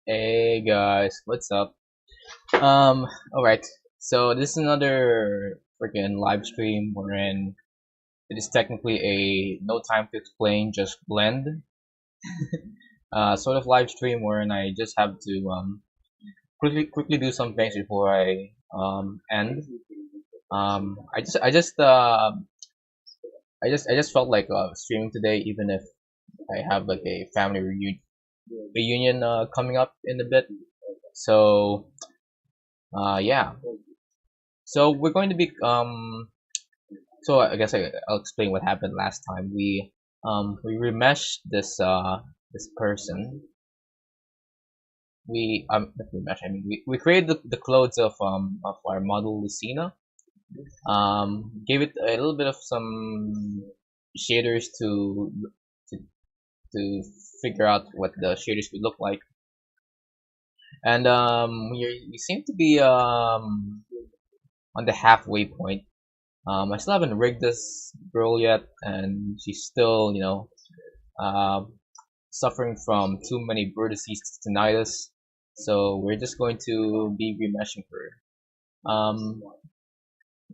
Hey guys, what's up? All right. So this is another freaking live stream wherein it is technically a no time to explain, just blend sort of live stream wherein I just have to quickly do some things before I end. I just felt like streaming today, even if I have like a family reunion coming up in a bit. So yeah. So we're going to be So I guess I'll explain what happened last time. We remeshed this person. We not remesh. I mean we created the clothes of our model Lucina. Gave it a little bit of some shaders to to figure out what the shaders would look like. And we seem to be on the halfway point. I still haven't rigged this girl yet, and she's still, um, suffering from too many vertices tinnitus. So we're just going to be remeshing her.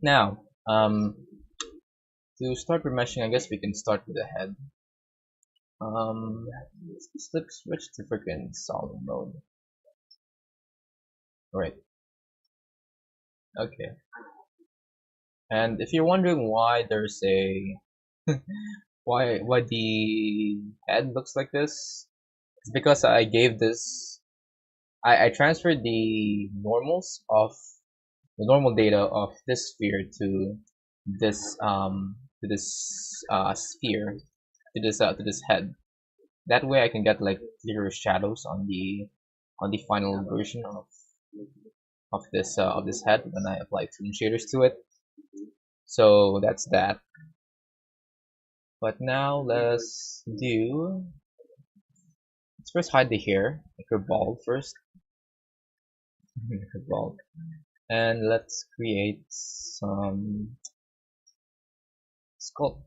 Now, to start remeshing, I guess we can start with the head. Let's switch to freaking solid mode. Right. Okay. And if you're wondering why there's a why the head looks like this, it's because I gave this I transferred the normal data of this sphere to this sphere to this head. That way I can get like clearer shadows on the final version of this head when I apply toon shaders to it. So that's that. But now let's first hide the hair, make her bald first. Make her bald. And let's create some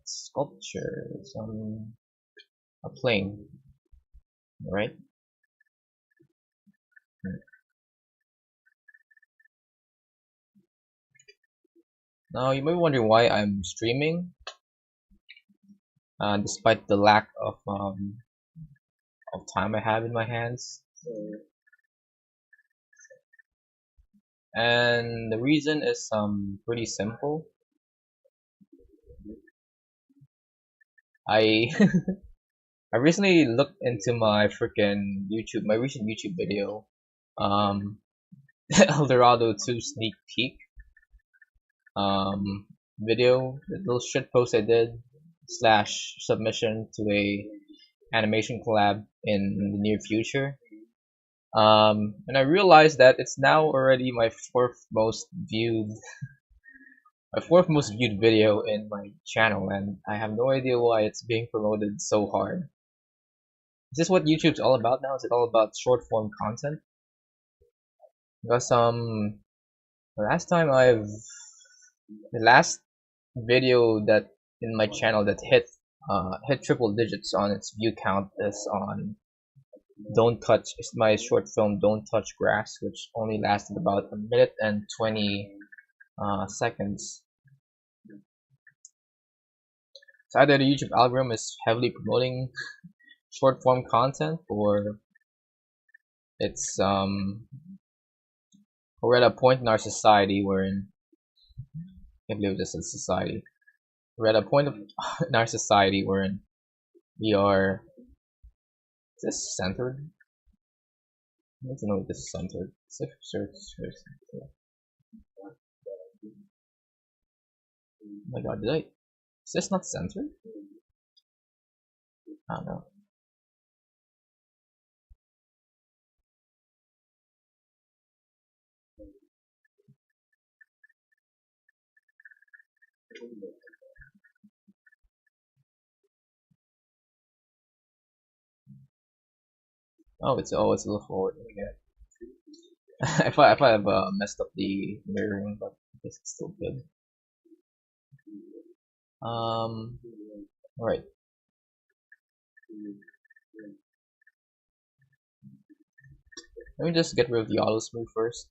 sculpture, some a plane, right? Now you may be wondering why I'm streaming, despite the lack of time I have in my hands. And the reason is pretty simple. I I recently looked into my recent YouTube video, um, Eldorado 2 sneak peek video, the little shit post I did slash submission to a animation collab in the near future. And I realized that it's now already my fourth most viewed video in my channel, and I have no idea why it's being promoted so hard. Is this what YouTube's all about now? Is it all about short form content? Because the last time the last video that in my channel that hit triple digits on its view count is on Don't Touch. It's my short film Don't Touch Grass, which only lasted about a minute and 20 seconds. So either the YouTube algorithm is heavily promoting short form content, or it's we're at a point in our society wherein I can't believe this is society. We're at a point in our society wherein we are. Is this centered? I need to know if this is centered. Oh my god, is this not centered? I don't know. It's a little forward. Okay. I thought I've messed up the mirroring, but I guess it's still good. Alright. Let me just get rid of the auto smooth first.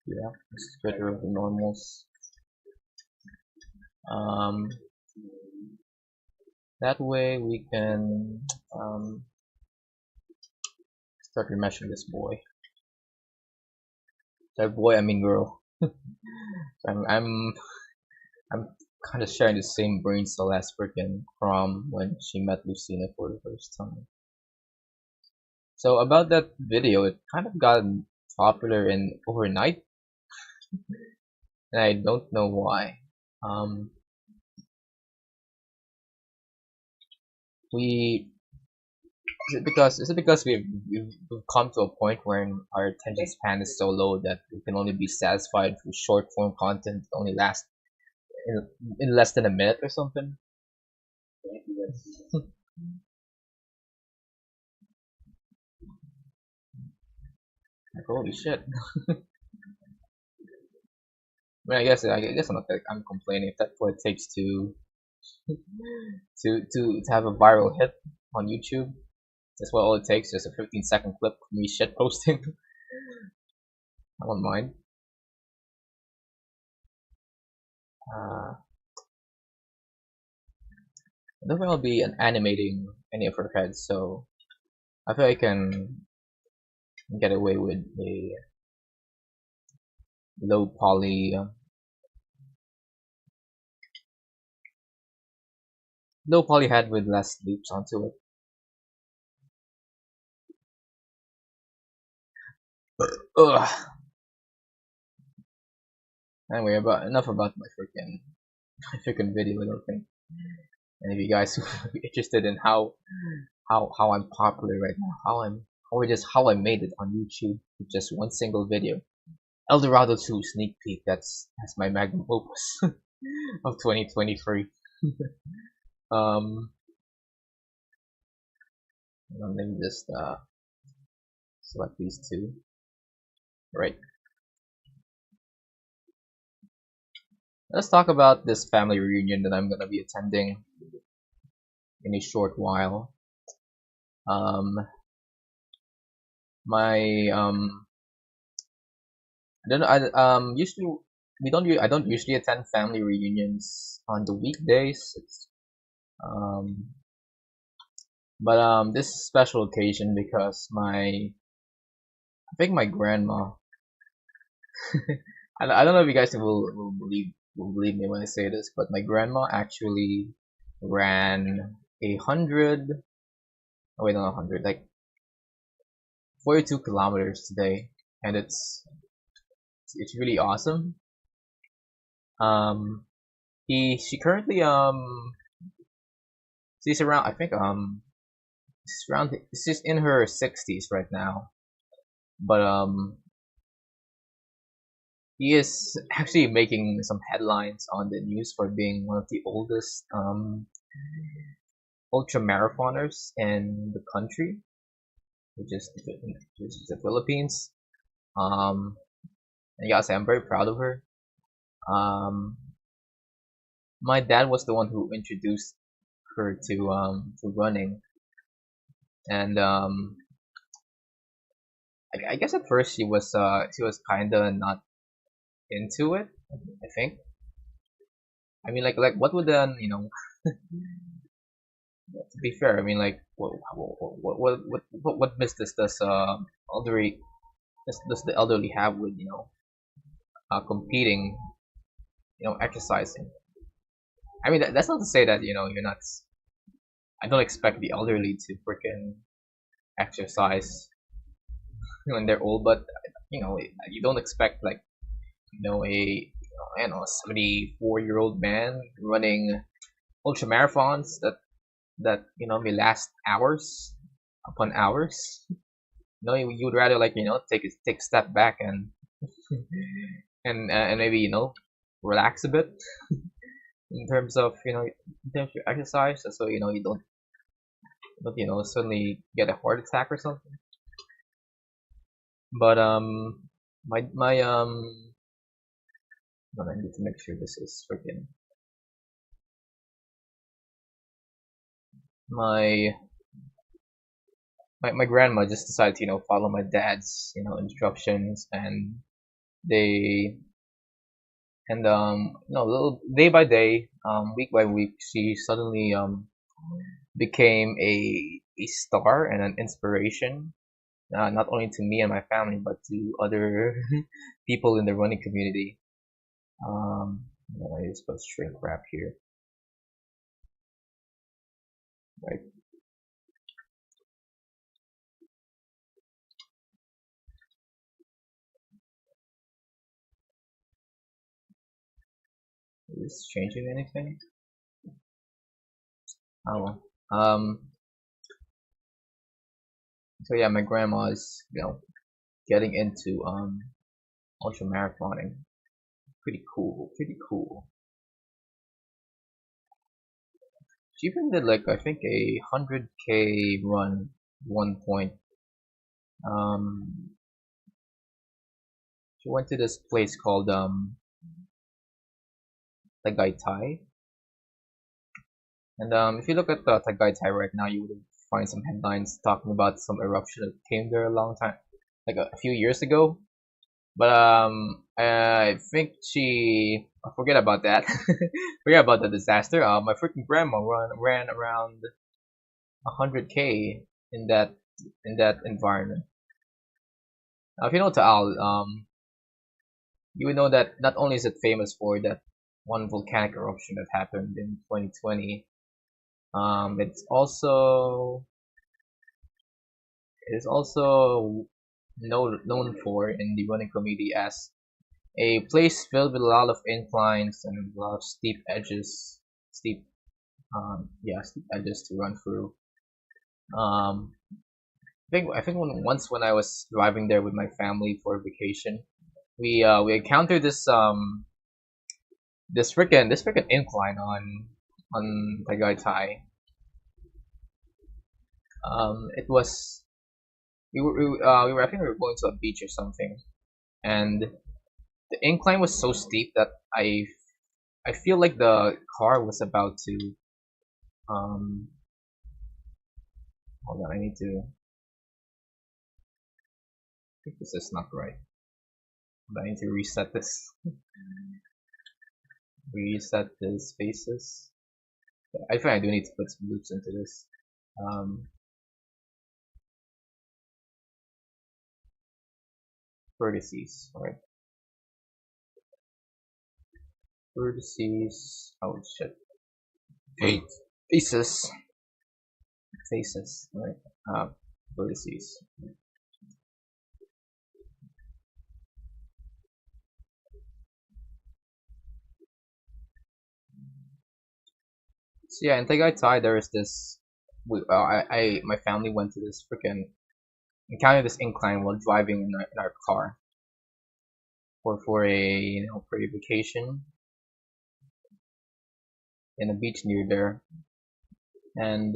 Yeah, let's get rid of the normals. Um, that way we can start remeshing this boy. That boy, I mean girl. I'm I'm kind of sharing the same brain cell as freaking Crom when she met Lucina for the first time. So about that video, it kind of got popular in overnight, and I don't know why. Um, we is it because we've come to a point where our attention span is so low that we can only be satisfied with short form content that only lasts in less than a minute or something? Like, holy shit! I mean, I guess I'm not I'm complaining if that's what it takes to have a viral hit on YouTube. That's what all it takes, just a 15-second clip of me shit posting. I don't mind. Uh, I don't think I'll be animating any of her heads, so I feel I can get away with a low poly, head with less loops onto it. Ugh. Anyway, enough about my freaking video. I don't think any of you guys would be interested in how I'm popular right now, how I made it on YouTube with just one single video. Eldorado 2 sneak peek. That's my magnum opus of 2023. um, let me just select these two. Right. Let's talk about this family reunion that I'm gonna be attending in a short while. My I don't know. Usually I don't usually attend family reunions on the weekdays. Um, but this is a special occasion because I think my grandma. I don't know if you guys will believe me when I say this, but my grandma actually ran 100. Oh wait, not 100, like 42 kilometers today, and it's really awesome. Um, she currently she's around, I think she's in her 60s right now, but he is actually making some headlines on the news for being one of the oldest ultra marathoners in the country, which is the Philippines. Um, and yeah, I'm very proud of her. Um, my dad was the one who introduced her to running, and I guess at first she was kinda not into it. I think. I mean, like what would then to be fair, I mean, like what business does elderly does the elderly have with competing, exercising? I mean, that's not to say that you're not. I don't expect the elderly to freaking exercise when they're old, but you don't expect like a I don't know, a 74-year-old man running ultra marathons that may last hours upon hours. No, you would rather like take a step back and and maybe relax a bit in terms of your exercise, so you don't suddenly get a heart attack or something. But my But I need to make sure this is freaking my my grandma just decided to follow my dad's instructions, and they little day by day, week by week, she suddenly became a star and an inspiration, not only to me and my family, but to other people in the running community. I just put shrink wrap here, right? Is this changing anything? Oh well. So yeah, my grandma is getting into ultra marathoning. Pretty cool, pretty cool. She even did like I think a 100K run one point. Um, she went to this place called Tagaytay, and if you look at Tagaytay right now, you would find some headlines talking about some eruption that came there a long time, like a few years ago. But I think she forget about that. Forget about the disaster. My freaking grandma ran around 100K in that environment. Now, if you know Taal, you would know that not only is it famous for that one volcanic eruption that happened in 2020, it's also known for in the running community as a place filled with a lot of inclines and a lot of steep steep edges to run through. Um, I think when I was driving there with my family for vacation, we encountered this freaking incline on Tagaytay. It was we were I think we were going to a beach or something, and the incline was so steep that I feel like the car was about to um hold on, I think this is not right. I need to reset the spaces. I think I do need to put some loops into this. Um, Vertices, alright. Vertices. Oh shit. Hey. Faces. Faces. Alright. Vertices. So yeah, in Tagaytay there is this. My family went to this freaking encountered this incline while driving in our car for a for a vacation in a beach near there, and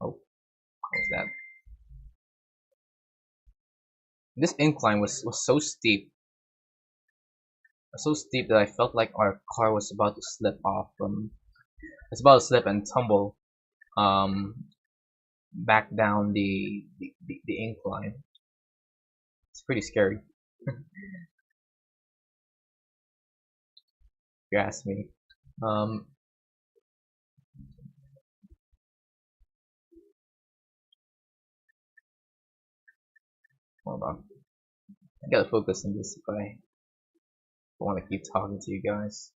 oh, what's that? This incline was so steep that I felt like our car was about to slip off from. It's about to slip and tumble um back down the incline. It's pretty scary, if you ask me. Um, Hold on. I gotta focus on this if I want to keep talking to you guys.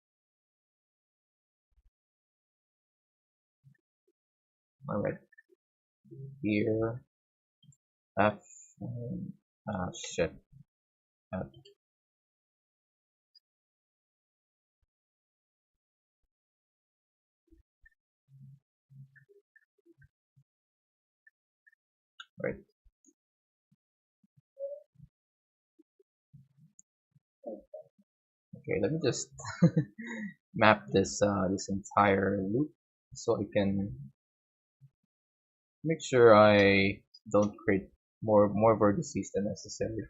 All right, here F. Shit. F. Right. Okay. Let me just map this entire loop so I can make sure I don't create more vertices than necessary.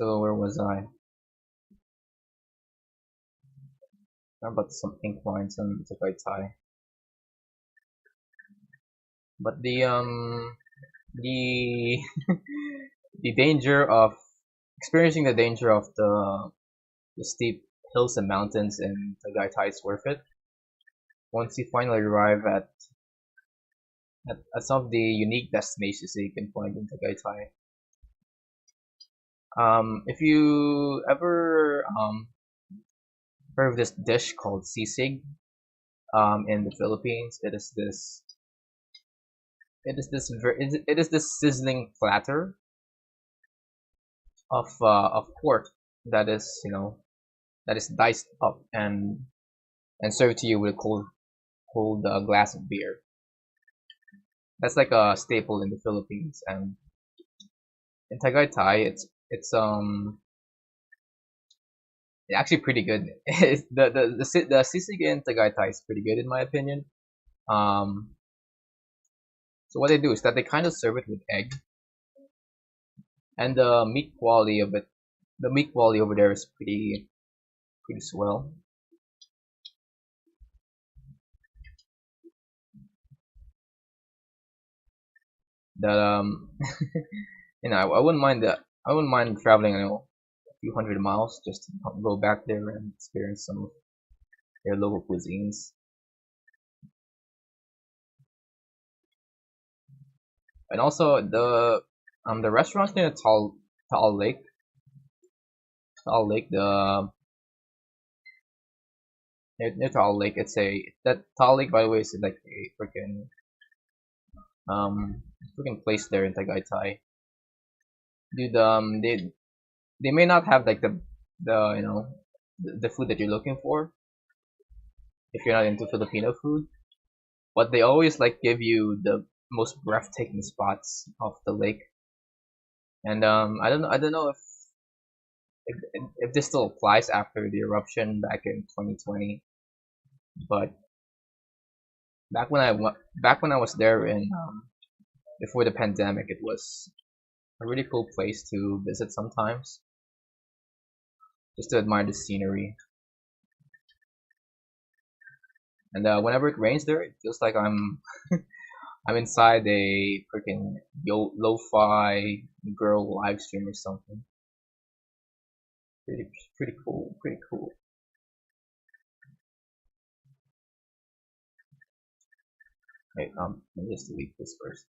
So where was I? How about some ink lines and Tagaytay? But the the danger of experiencing the danger of the steep hills and mountains in Tagaytay is worth it once you finally arrive at some of the unique destinations that you can find in Tagaytay. If you ever heard of this dish called sisig in the Philippines, it is this sizzling platter of pork that is that is diced up and served to you with a cold glass of beer. That's like a staple in the Philippines, and in Tagaytay, it's actually pretty good. The sisig in Tagaytay is pretty good in my opinion. Um, so what they do is that they kind of serve it with egg, and the meat quality over there is pretty swell. That I wouldn't mind that. I wouldn't mind traveling, a few hundred miles just to go back there and experience some of their local cuisines. And also the restaurants near Taal Lake, the near Taal Lake. It's a that Taal Lake, by the way, is like a freaking place there in Tagaytay. Dude, they may not have like the the food that you're looking for if you're not into Filipino food, but they always like give you the most breathtaking spots of the lake. And I don't know if this still applies after the eruption back in 2020, but back when I was there in before the pandemic, it was a really cool place to visit sometimes, just to admire the scenery. And whenever it rains there, it feels like I'm inside a freaking lo-fi girl live stream or something. Pretty pretty cool, pretty cool. Wait, let me just delete this first.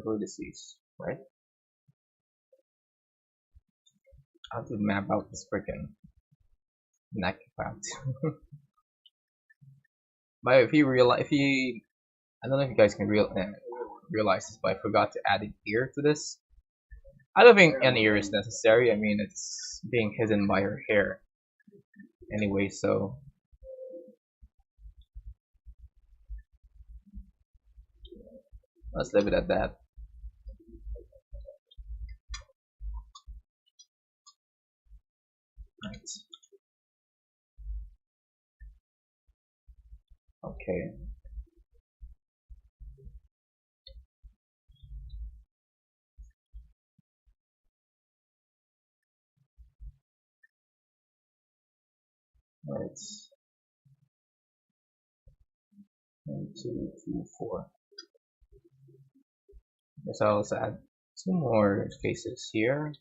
Go to seas, right? I have to map out this freaking neck fact. But if you, I don't know if you guys can realize this, but I forgot to add an ear to this. I don't think an ear is necessary. I mean, it's being hidden by her hair anyway, so let's leave it at that. Right. Okay. Right. 1, 2, 3, 4. Guess I'll also add two more faces here.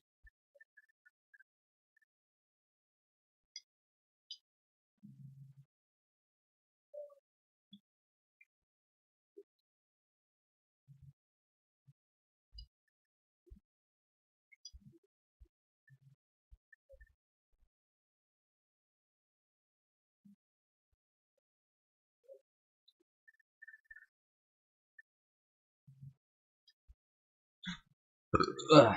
Ugh.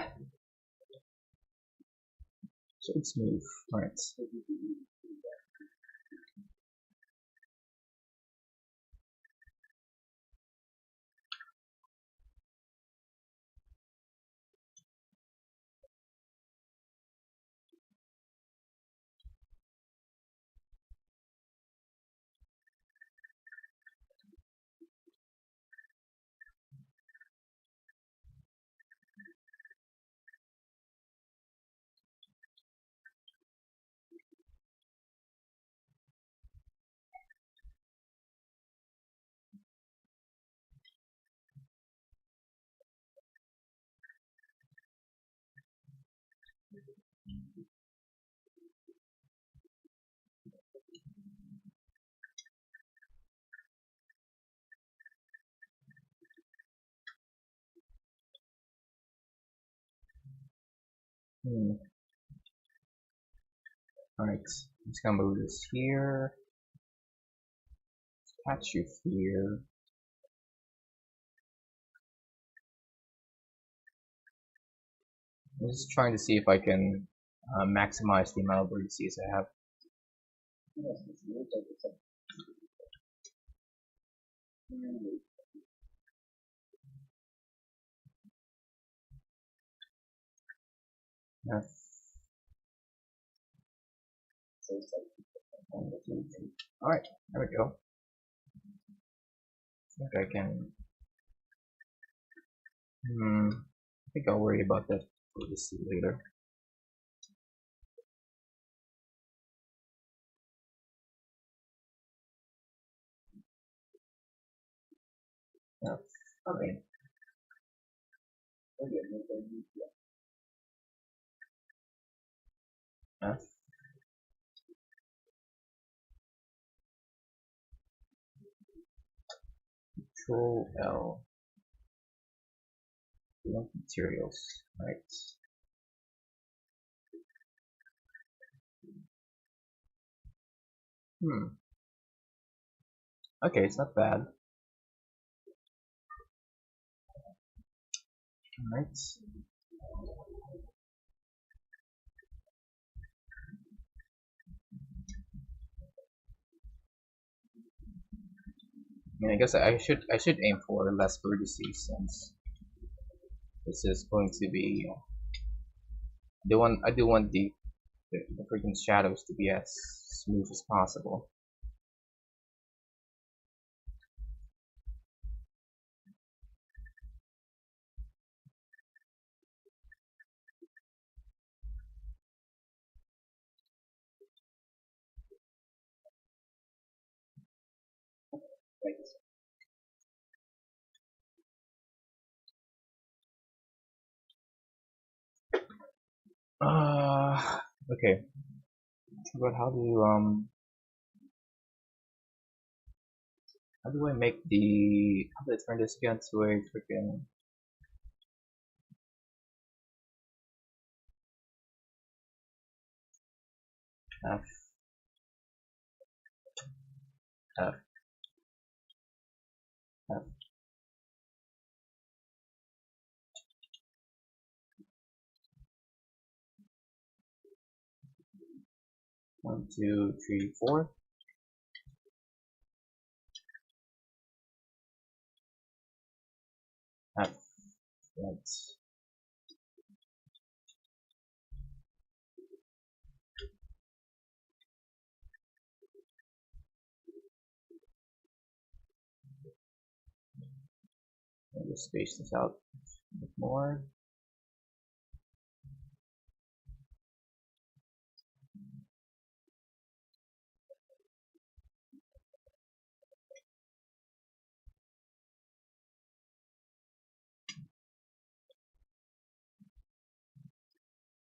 So it's smooth. Alright. Hmm. Alright, I'm just gonna move this here. Patch you here. I'm just trying to see if I can maximize the amount of vertices I have. Alright, there we go. I think I can. I think I'll worry about that vertice later. Yeah. Okay. F, Control L. Link materials. Right. Okay, it's not bad. Alright. I mean, I guess I should aim for less vertices since this is going to be. I do want the freaking shadows to be as smooth as possible. Okay. But how do I make how do I turn this again to a freaking F F F 1, 2, 3, 4 F. Right. I'll just space this out a bit more.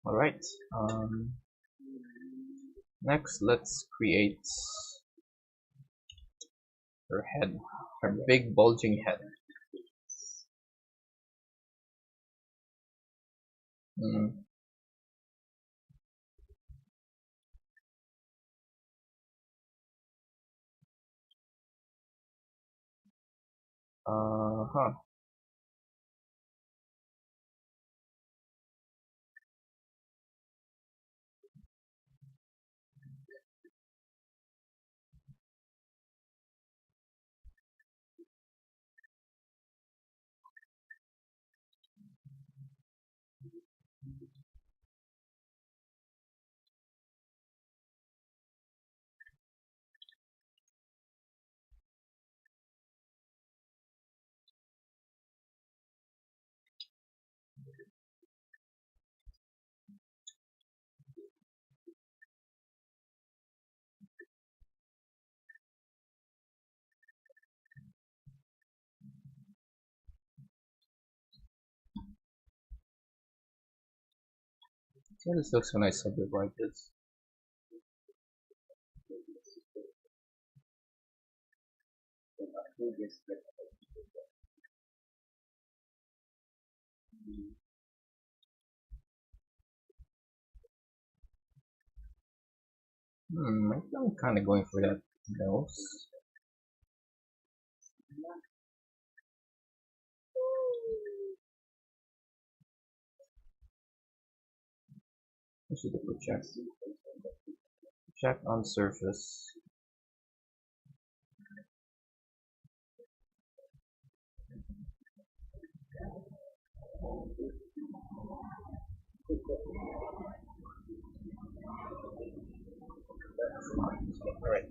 Alright. Next, let's create her head, her big bulging head. Hmm. Huh. See, this looks when I subdivide this. I'm kind of going for that nose. I should double check. Check on surface. Alright.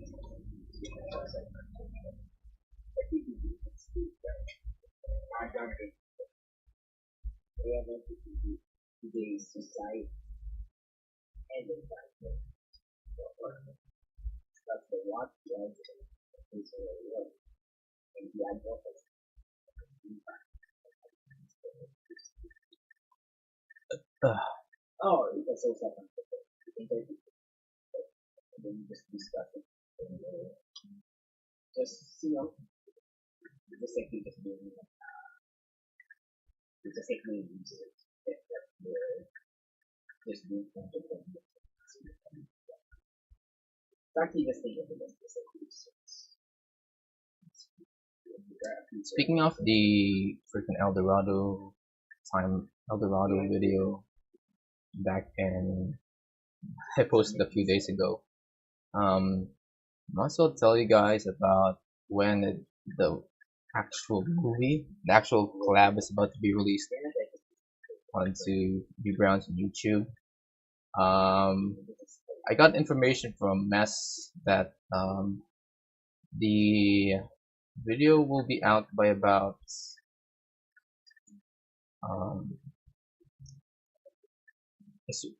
Speaking of the freaking Eldorado video back in, I posted a few days ago. Might as well tell you guys about when the the actual collab is about to be released onto be browse on YouTube. Um, I got information from Mess that the video will be out by about um,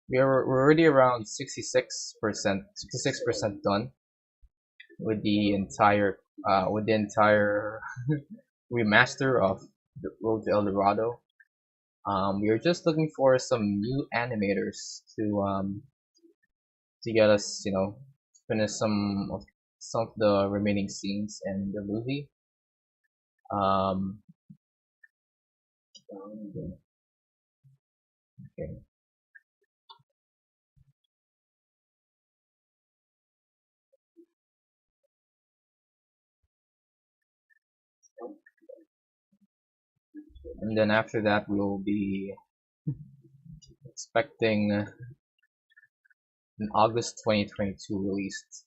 we're already around 66% done with the entire remaster of the Road to El Dorado. We are just looking for some new animators to get us, finish some of the remaining scenes in the movie. Um, okay. And then after that, we'll be expecting an August 2022 release.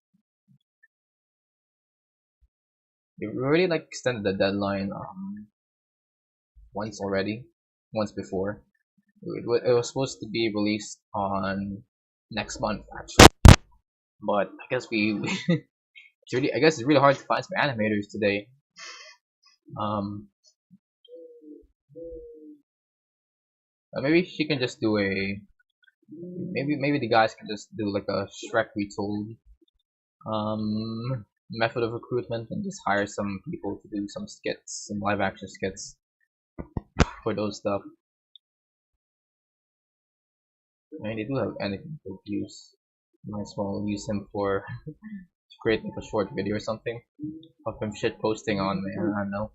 We already like extended the deadline once already, once before. It was supposed to be released on next month actually, but I guess I guess it's really hard to find some animators today. Um, maybe she can just do a maybe the guys can just do like a Shrek retold method of recruitment and just hire some people to do some skits, some live action skits for those stuff. I mean, they do have anything to use. Might as well use him for to create like a short video or something of him shit posting on, man. I don't know.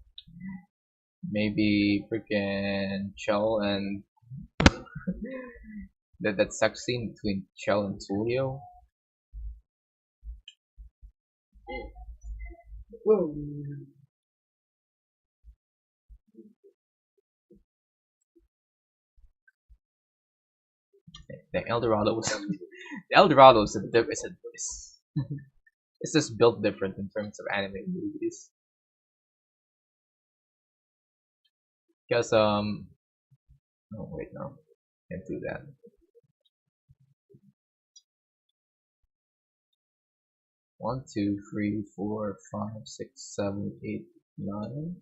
Maybe freaking Chell and that sex scene between Chell and Tulio. The Eldorado was the Eldorado is it's just built different in terms of anime movies. Because oh wait, no, can't do that. 1, 2, 3, 4, 5, 6, 7, 8, 9.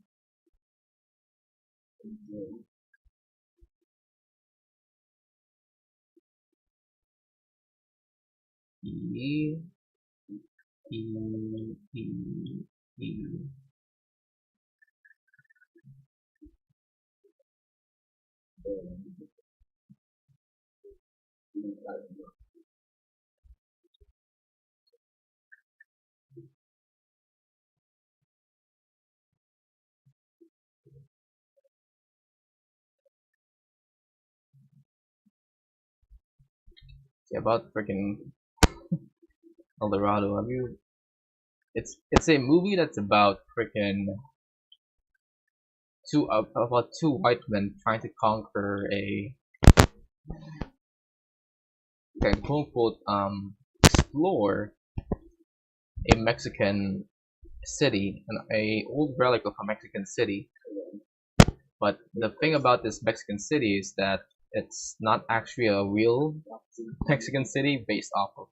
E E E E. Yeah, about freaking El Dorado. Have you? It's a movie that's about freaking about two white men trying to conquer a quote unquote explore a Mexican city, a old relic of a Mexican city. But the thing about this Mexican city is that it's not actually a real Mexican city based off of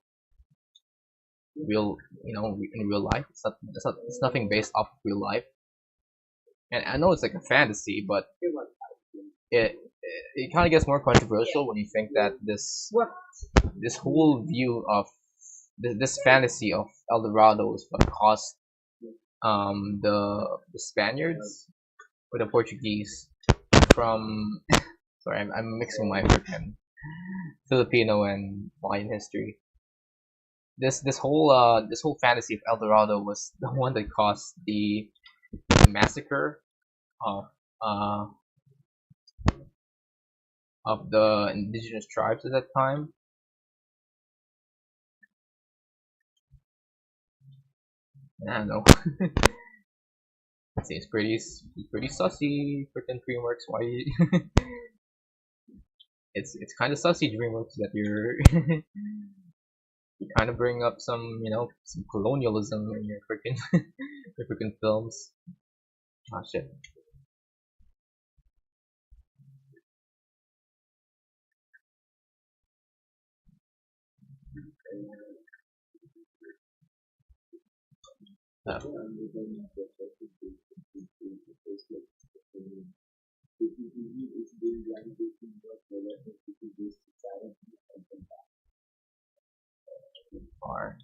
real, in real life. It's nothing based off of real life. And I know it's like a fantasy, but it it kind of gets more controversial when you think that this whole view of this fantasy of El Dorado is what caused the Spaniards or the Portuguese from sorry, I'm mixing my freaking Filipino and Mayan history. This whole fantasy of El Dorado was the one that caused the massacre of uh of the indigenous tribes at that time. I don't know. It's pretty sussy, freaking DreamWorks. Why? It's kind of sussy, DreamWorks, that you kind of bring up some colonialism in your freaking your freaking films. Ah shit. Uh, are alright.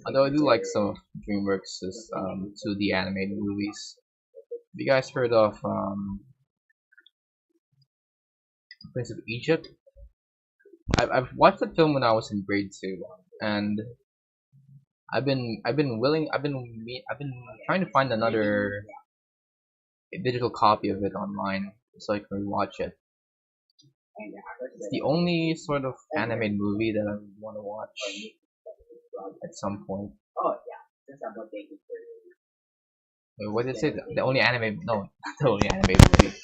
Although I do like some of DreamWorks' 2D animated movies. Have you guys heard of Prince of Egypt? I've watched the film when I was in grade two, and I've been trying to find another digital copy of it online so I can rewatch it. It's the only sort of animated movie that I want to watch at some point. Wait, what did it say? The only anime? No, not the only anime movie.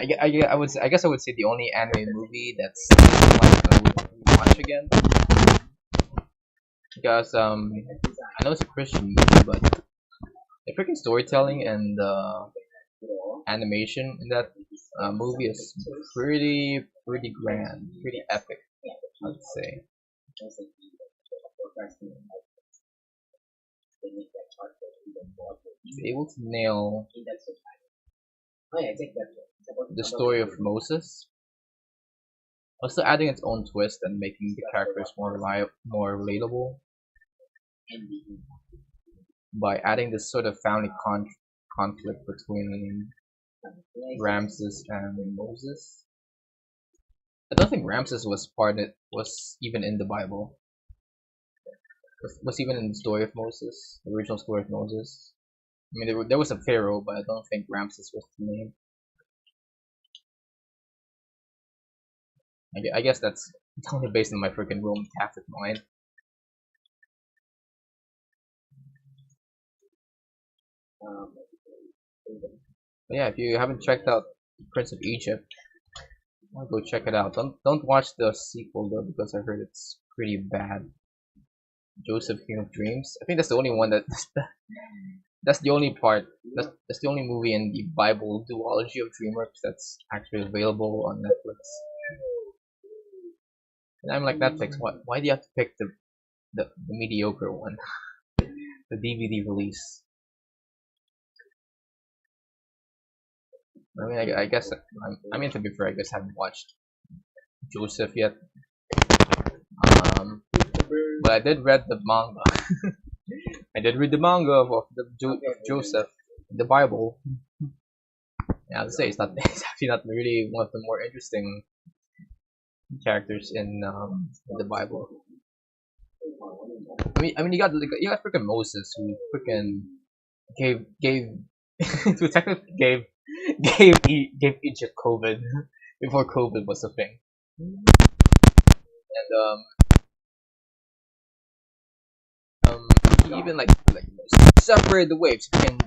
I guess I would say the only anime movie that's like I would watch again, because I know it's a Christian movie, but the freaking storytelling and animation in that movie is pretty grand, pretty epic, I'd say. It's able to nail the story of Moses, also adding its own twist and making the characters more relatable by adding this sort of family conflict between Ramses and Moses. I don't think Ramses was even in the Bible. Was even in the story of Moses, the original story of Moses. I mean, there was a pharaoh, but I don't think Ramses was the name. I guess that's only based on my freaking Roman Catholic mind. But yeah, if you haven't checked out Prince of Egypt, go check it out. Don't watch the sequel though, because I heard it's pretty bad. Joseph King of Dreams. I think that's the only one that's the only part. That's the only movie in the Bible duology of DreamWorks that's actually available on Netflix. And I'm like, Netflix, why do you have to pick the mediocre one, the DVD release? I mean, I guess I mean, to be fair, I guess I haven't watched Joseph yet. But I did read the manga. I did read the manga of Joseph, the Bible, Yeah, I would say it's not. It's actually not really one of the more interesting characters in the Bible. I mean, you got freaking Moses who freaking gave who technically gave Egypt COVID before COVID was a thing, and um he even like separated the waves. Freaking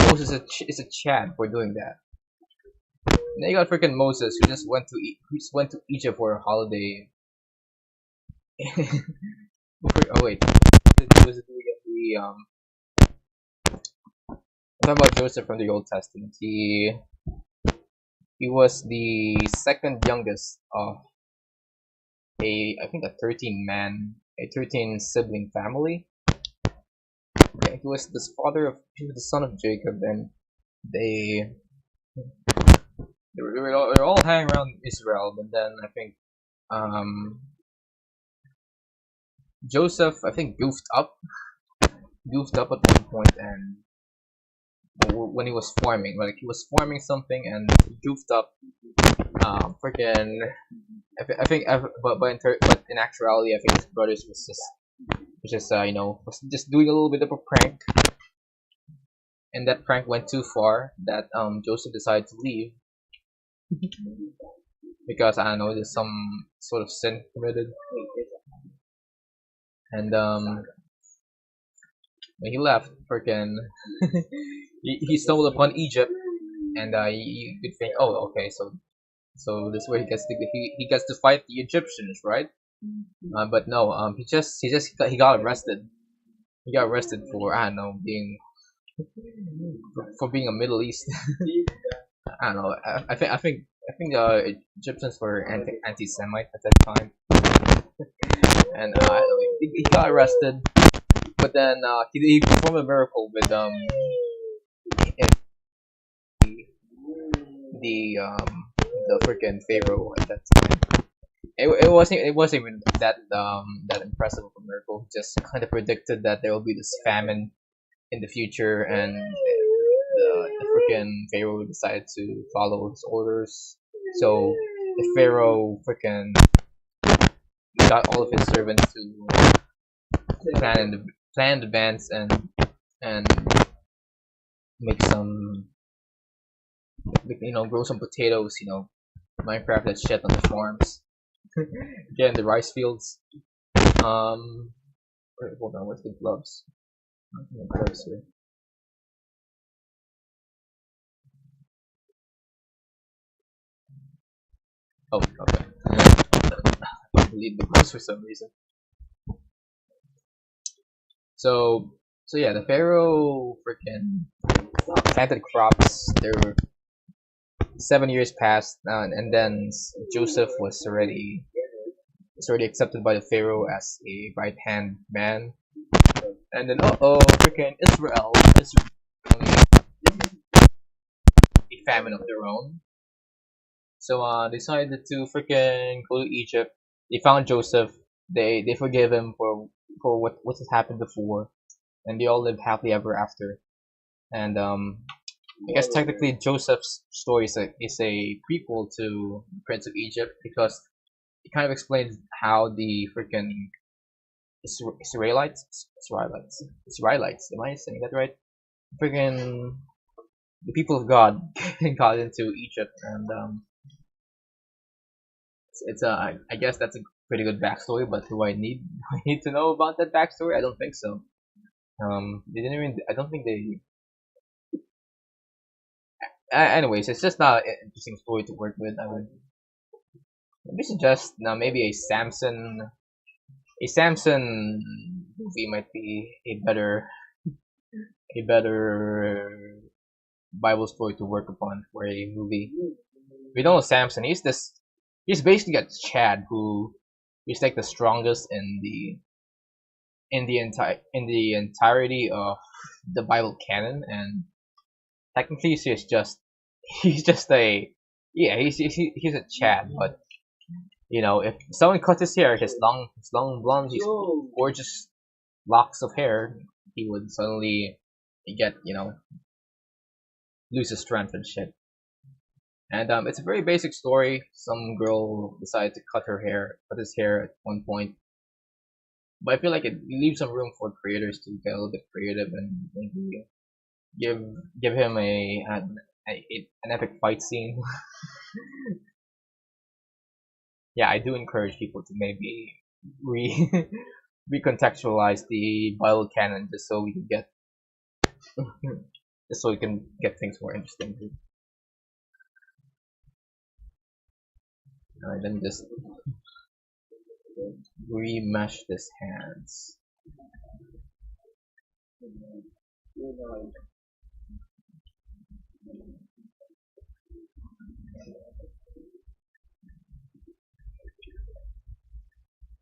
Moses is a Chad for doing that. And then you got freaking Moses who just went to Egypt for a holiday. Oh wait, was it talking about Joseph from the Old Testament. He was the second youngest of I think a 13 sibling family. Yeah, he was the son of Jacob, and they they were all hanging around Israel. But then I think um Joseph, I think, goofed up at one point, and when he was farming, like he was farming something, and he goofed up. Freaking, but in actuality, I think his brothers was just doing a little bit of a prank, and that prank went too far that Joseph decided to leave because I don't know, there's some sort of sin committed, and when he left, freaking, he stumbled upon Egypt, and you could think, oh, okay, so this is where he gets to fight the Egyptians, right? But no, he got arrested. He got arrested for I don't know being a Middle East. I don't know. I think Egyptians were anti-Semite at that time, and I don't know, he got arrested. But then he performed a miracle with the freaking Pharaoh at that time. It wasn't even that impressive of a miracle. He just kind of predicted that there will be this famine in the future, and the freaking Pharaoh decided to follow his orders. So the Pharaoh freaking got all of his servants to plan advance and make some, grow some potatoes, Minecraft that shit on the farms. Get in the rice fields. Wait, hold on, where's the gloves? The gloves here. Oh, okay. I believe the gloves for some reason. So, yeah, the Pharaoh freaking planted crops. There were 7 years passed, and then Joseph was already accepted by the Pharaoh as a right hand man. And then, freaking Israel a famine of their own. So decided to freaking go to Egypt. They found Joseph. They forgave him for what has happened before, and they all lived happily ever after. And I guess technically Joseph's story is a prequel to Prince of Egypt because it kind of explains how the freaking Israelites. Am I saying that right? Freaking the people of God got into Egypt, and I guess that's a pretty good backstory. But do I need do I need to know about that backstory? I don't think so. They didn't even. I don't think they. Anyways, it's just not an interesting story to work with. I would maybe suggest now maybe a Samson movie might be a better Bible story to work upon for a movie. We know Samson. He's basically a Chad who he's like the strongest in the entirety of the Bible canon, and technically he's just a yeah he's a Chad, but if someone cut his hair, his long blonde, his gorgeous locks of hair, he would suddenly get lose his strength and shit. And it's a very basic story. Some girl decided to cut his hair at one point, but I feel like it leaves some room for creators to get a little bit creative and maybe give give him an epic fight scene. Yeah, I do encourage people to maybe re recontextualize the Bible canon just so we can get just so we can get things more interesting. Alright, let me just remesh this hands.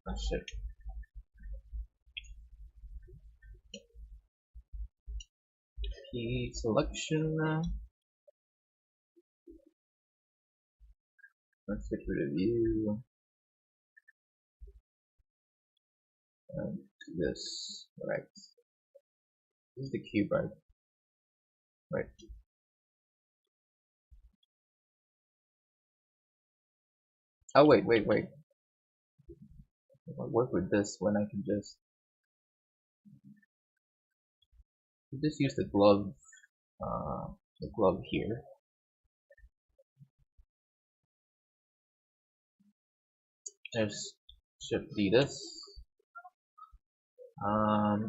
Oh shit. Key selection. Let's get rid of you. And this. Right. This is the cube, right? Right. Oh wait. I'll work with this when I can just use the glove here. Just shift D this.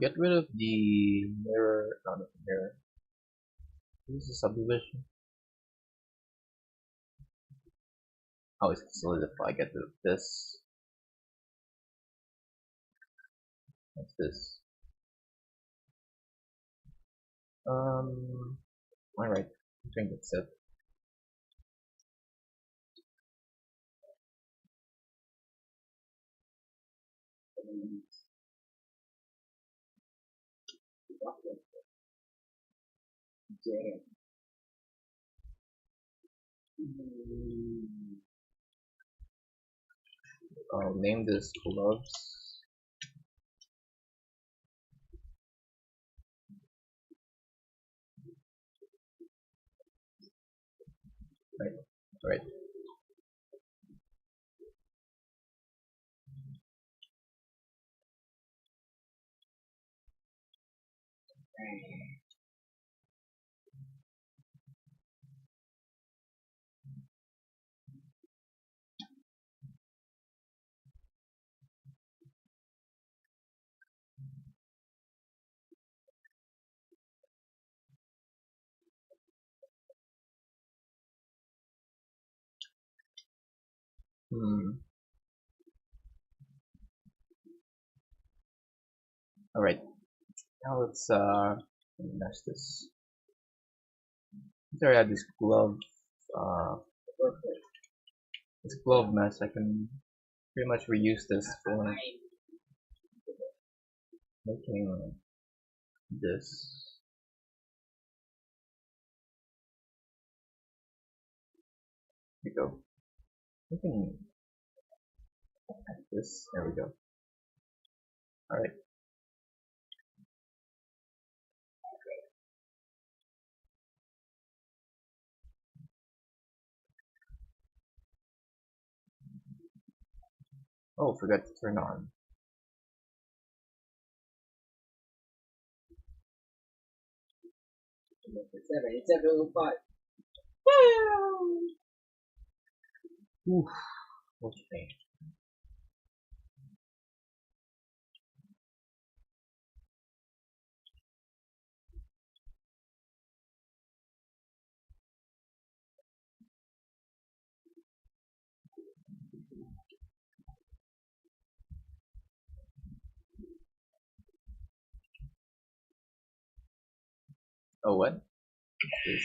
Get rid of the mirror, not the mirror. This is subdivision. Oh, it's solidify. Get rid of this. What's this? Alright. I think that's it. I'll name this gloves. Right. Alright. Now let's mesh this. After I add uh this glove mesh, I can pretty much reuse this for making this. Here we go. Making this. There we go. Alright. Oh, forgot to turn on. Oof. Okay. Oh, what? This.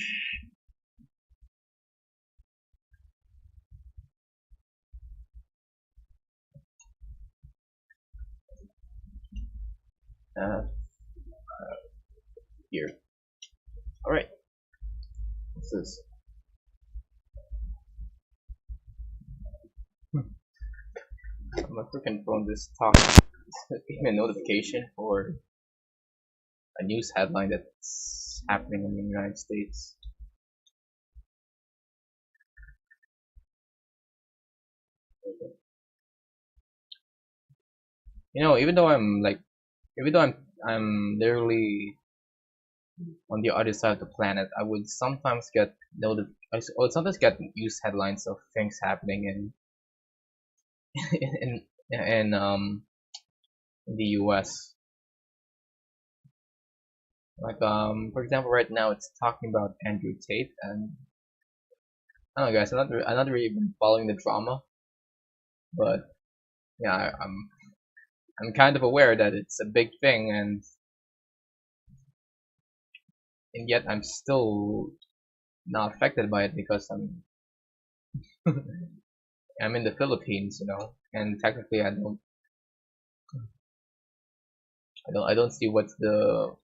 Here. Alright. This is. On my freaking phone, this gave me a notification for a news headline that's happening in the United States. Even though I'm literally on the other side of the planet, I would sometimes get I would sometimes get news headlines of things happening in the U.S. Like for example, right now it's talking about Andrew Tate, and I don't know, guys. I'm not really been following the drama, but yeah, I'm kind of aware that it's a big thing, and yet I'm still not affected by it because I'm in the Philippines, and technically I don't see what's the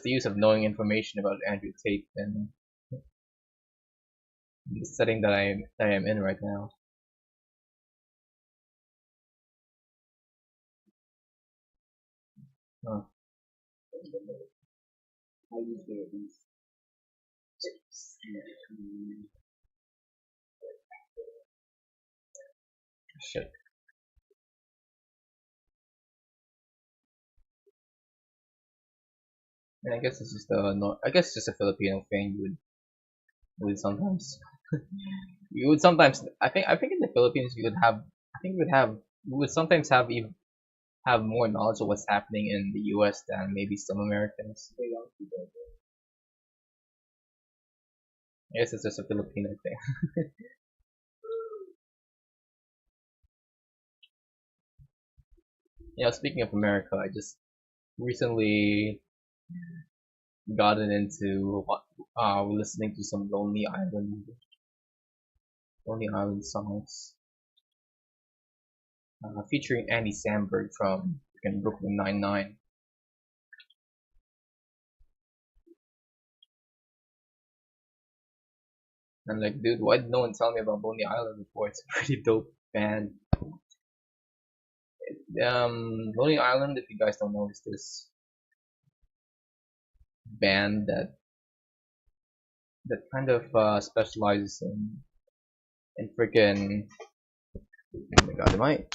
use of knowing information about Andrew Tate and the setting that I am in right now. Oh, shit. And I guess this is the no, I guess it's just a Filipino thing. You would sometimes you would sometimes I think in the Philippines you would have I think you would sometimes have more knowledge of what's happening in the U.S. than maybe some Americans. I guess it's just a Filipino thing. Speaking of America, I just recently gotten into listening to some Lonely Island songs featuring Andy Samberg from freaking Brooklyn Nine-Nine. And I'm like, dude, why did no one tell me about Lonely Island before? It's a pretty dope band. Lonely Island, if you guys don't know, is this band that kind of specializes in freaking. Oh my god, am I?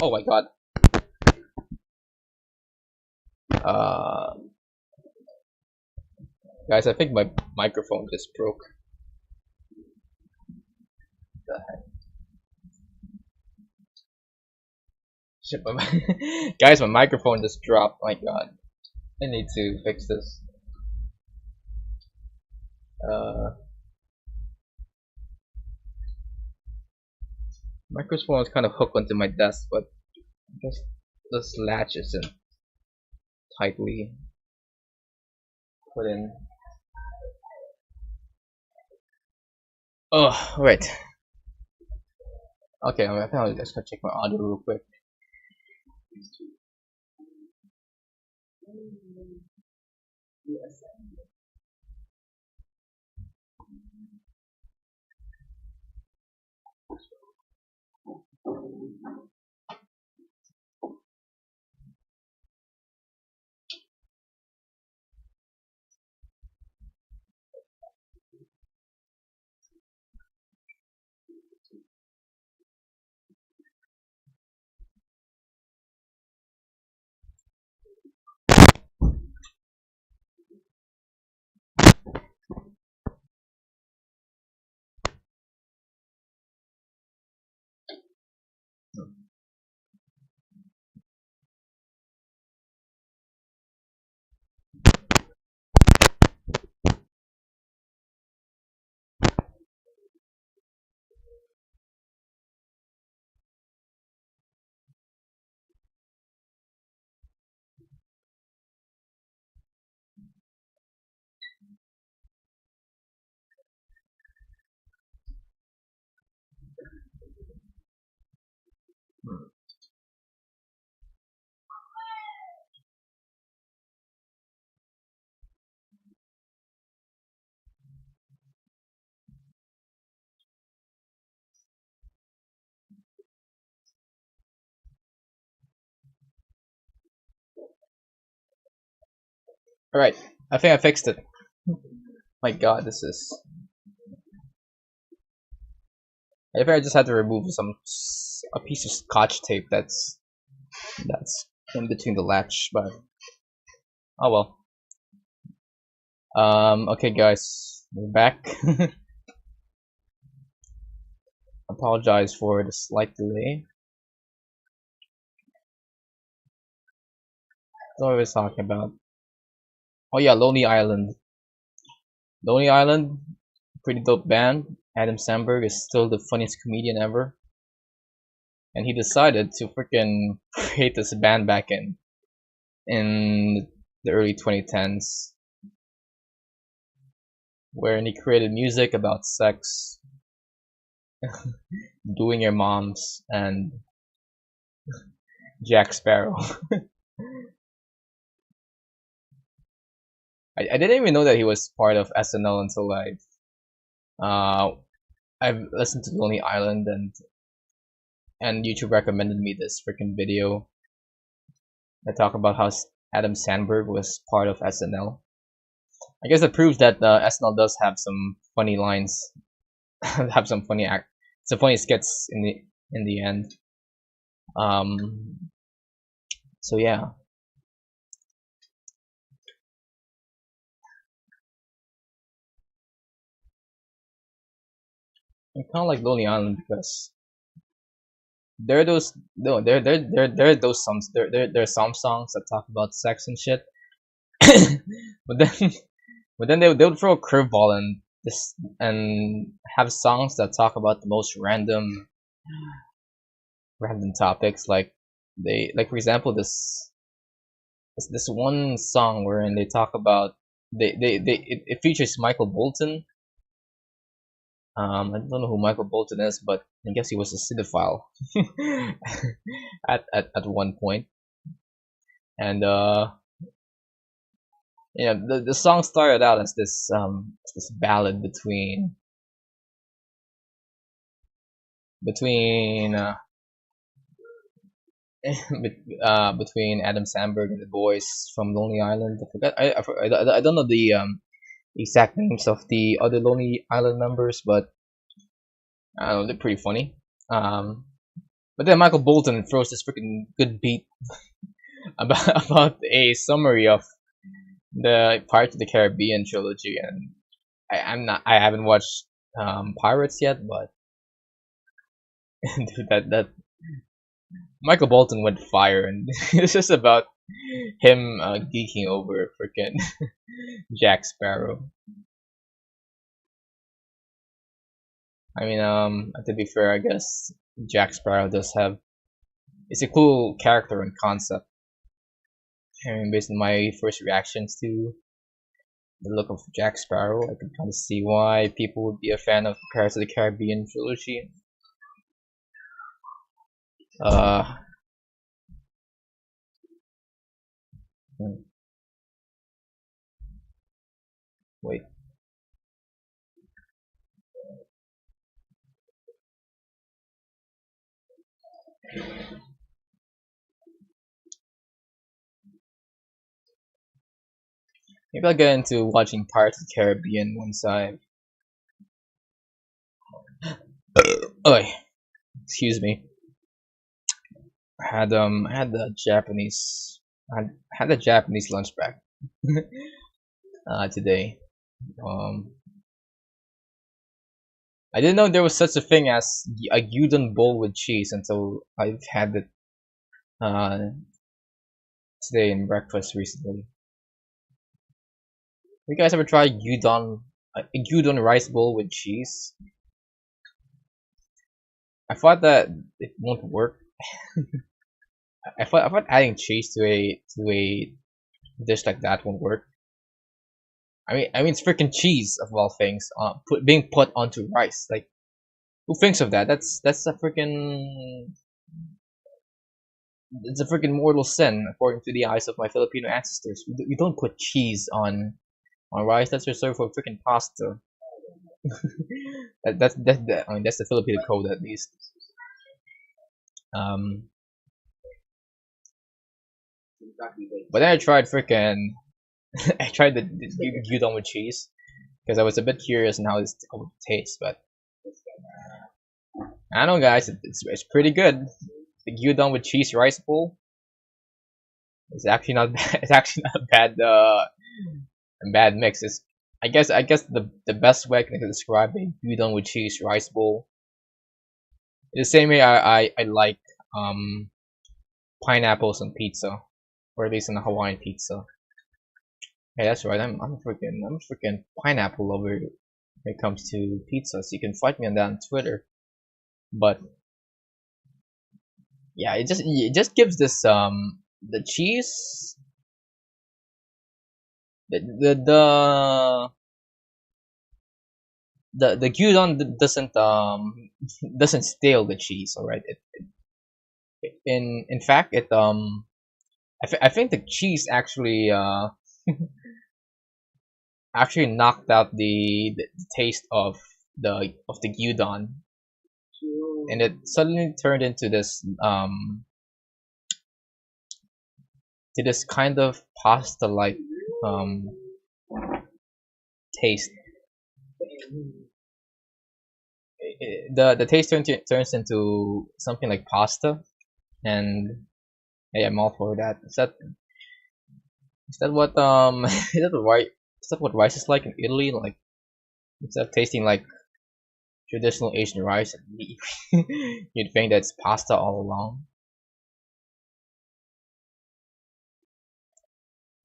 Oh my god. Uh, guys, I think my microphone just broke. Shit, guys, my microphone just dropped. My god, I need to fix this. Uh, Microphone is kind of hooked onto my desk, but I guess this latch isn't tightly put in. Oh, right. Okay, I think I'll just go check my audio real quick. All right, I think I fixed it. My god, this is I think I just had to remove a piece of scotch tape that's in between the latch, but oh well. Okay, guys, we're back. Apologize for the slight delay. What was I talking about? Oh yeah, Lonely Island. Lonely Island, pretty dope band. Adam Sandberg is still the funniest comedian ever, and he decided to freaking create this band back in the early 2010s, wherein he created music about sex, doing your moms, and Jack Sparrow. I didn't even know that he was part of SNL until uh I've listened to Lonely Island and YouTube recommended me this freaking video that talk about how Adam Sandberg was part of SNL. I guess that proves that SNL does have some funny lines, have some funny skits in the end. Um, so yeah, I kind of like Lonely Island because there are those no there are those songs there are some songs that talk about sex and shit, but then they would throw a curveball and this and have songs that talk about the most random topics like they like for example this one song wherein they talk about it features Michael Bolton. I don't know who Michael Bolton is, but I guess he was a cinephile at one point. And yeah, the song started out as this ballad between between Adam Sandberg and the boys from Lonely Island. I forgot. I don't know the exact names of the other Lonely Island members, but I don't know, they're pretty funny. Um, but then Michael Bolton throws this freaking good beat about a summary of the Pirates of the Caribbean trilogy, and I haven't watched Pirates yet, but dude, that Michael Bolton went fire, and it's just about him geeking over freaking Jack Sparrow. I mean, to be fair, I guess Jack Sparrow does have it's a cool character and concept. I mean, based on my first reactions to the look of Jack Sparrow, I can kind of see why people would be a fan of Pirates of the Caribbean trilogy. Uh, hmm, wait. Maybe I'll get into watching Pirates of the Caribbean once oh, excuse me. I had the Japanese had a Japanese lunch back today. Um, I didn't know there was such a thing as a gyudon bowl with cheese until I've had it uh, today in breakfast recently. You guys ever tried a gyudon rice bowl with cheese? I thought that it won't work. I thought adding cheese to a dish like that won't work. I mean it's freaking cheese of all things. Being put onto rice. Like who thinks of that? That's a freaking it's a freaking mortal sin according to the eyes of my Filipino ancestors. We don't put cheese on rice. That's reserved for freaking pasta. I mean that's the Filipino code at least. Um, but then I tried freaking I tried the gyudon with cheese because I was a bit curious on how this would taste. But I don't know, guys. It's pretty good. The gyudon with cheese rice bowl is actually not bad. It's actually not a bad mix. It's I guess the best way I can describe a gyudon with cheese rice bowl the same way I like um pineapples on pizza, or at least on a Hawaiian pizza. Hey, that's right. I'm a freaking pineapple lover when it comes to pizza. So you can fight me on that on Twitter. But yeah, it just gives this the cheese the the gyudon doesn't stale the cheese. All right. In fact it I think the cheese actually actually knocked out the taste of the gyudon, and it suddenly turned into this to this kind of pasta like um taste. The taste turns into something like pasta, and hey, I'm all for that. Is that what is that what rice rice is like in Italy? Like, instead of tasting like traditional Asian rice, you'd think that's pasta all along.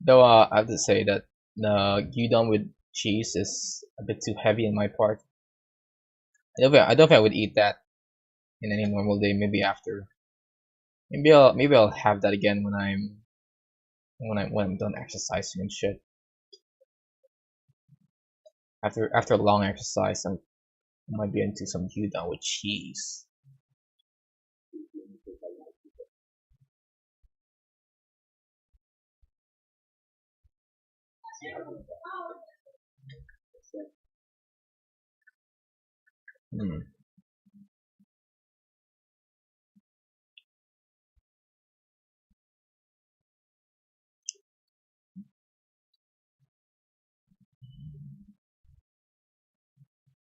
Though I have to say that the gyudon with cheese is a bit too heavy in my part. I don't think I would eat that in any normal day. Maybe after. Maybe I'll have that again when I'm done exercising and shit. After a long exercise, I might be into some gyudon with cheese. Hmm.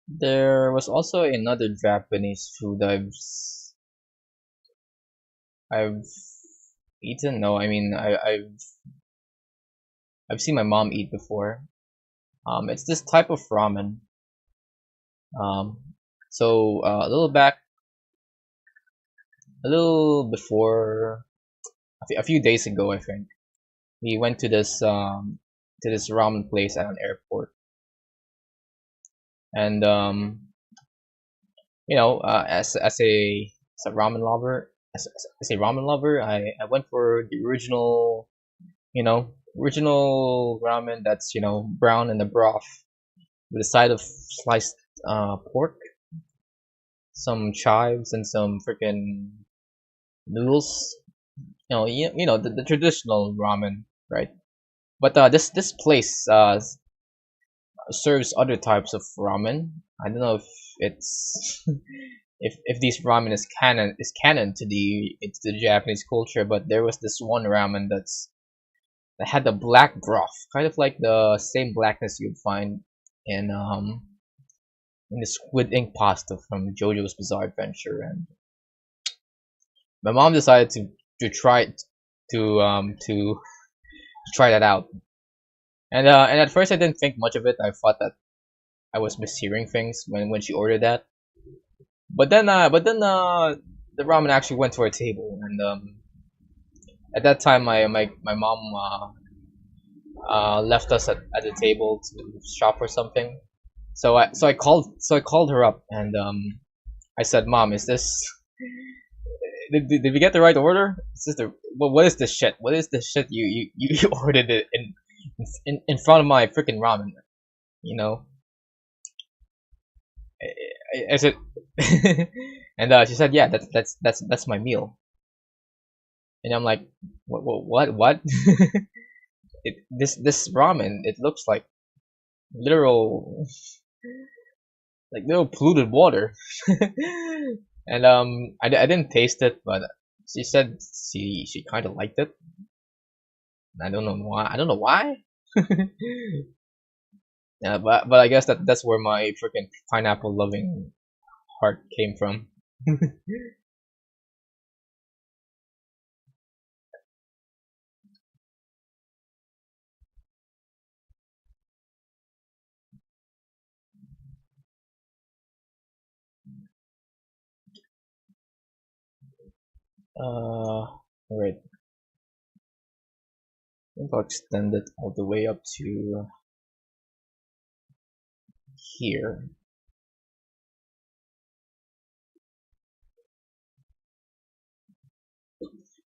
There was also another Japanese food I've eaten. No, I mean I've seen my mom eat before. It's this type of ramen. Um, so a little before, a few days ago, I think we went to this ramen place at an airport, and as a ramen lover, as a ramen lover, I went for the original, original ramen that's brown in the broth with a side of sliced pork, some chives, and some freaking noodles. The traditional ramen, right? But this place serves other types of ramen. I don't know if it's if these ramen is canon to the Japanese culture, but there was this one ramen that had the black broth, kind of like the same blackness you'd find in in the squid ink pasta from JoJo's Bizarre Adventure, and my mom decided to try it to try that out. And at first I didn't think much of it. I thought that I was mishearing things when she ordered that. But then the ramen actually went to our table, and at that time my mom left us at the table to shop for something. So I called her up, and I said, "Mom, is this did we get the right order? Is this what is this shit? What is this shit you ordered it in front of my freaking ramen? You know?" I said, and she said, "Yeah, that's my meal." And I'm like, what? This ramen, it looks literal like little polluted water. And I didn't taste it, but she said she kind of liked it. I don't know why. I don't know why. Yeah, but I guess that's where my freaking pineapple loving heart came from. Right. I think I'll extend it all the way up to here.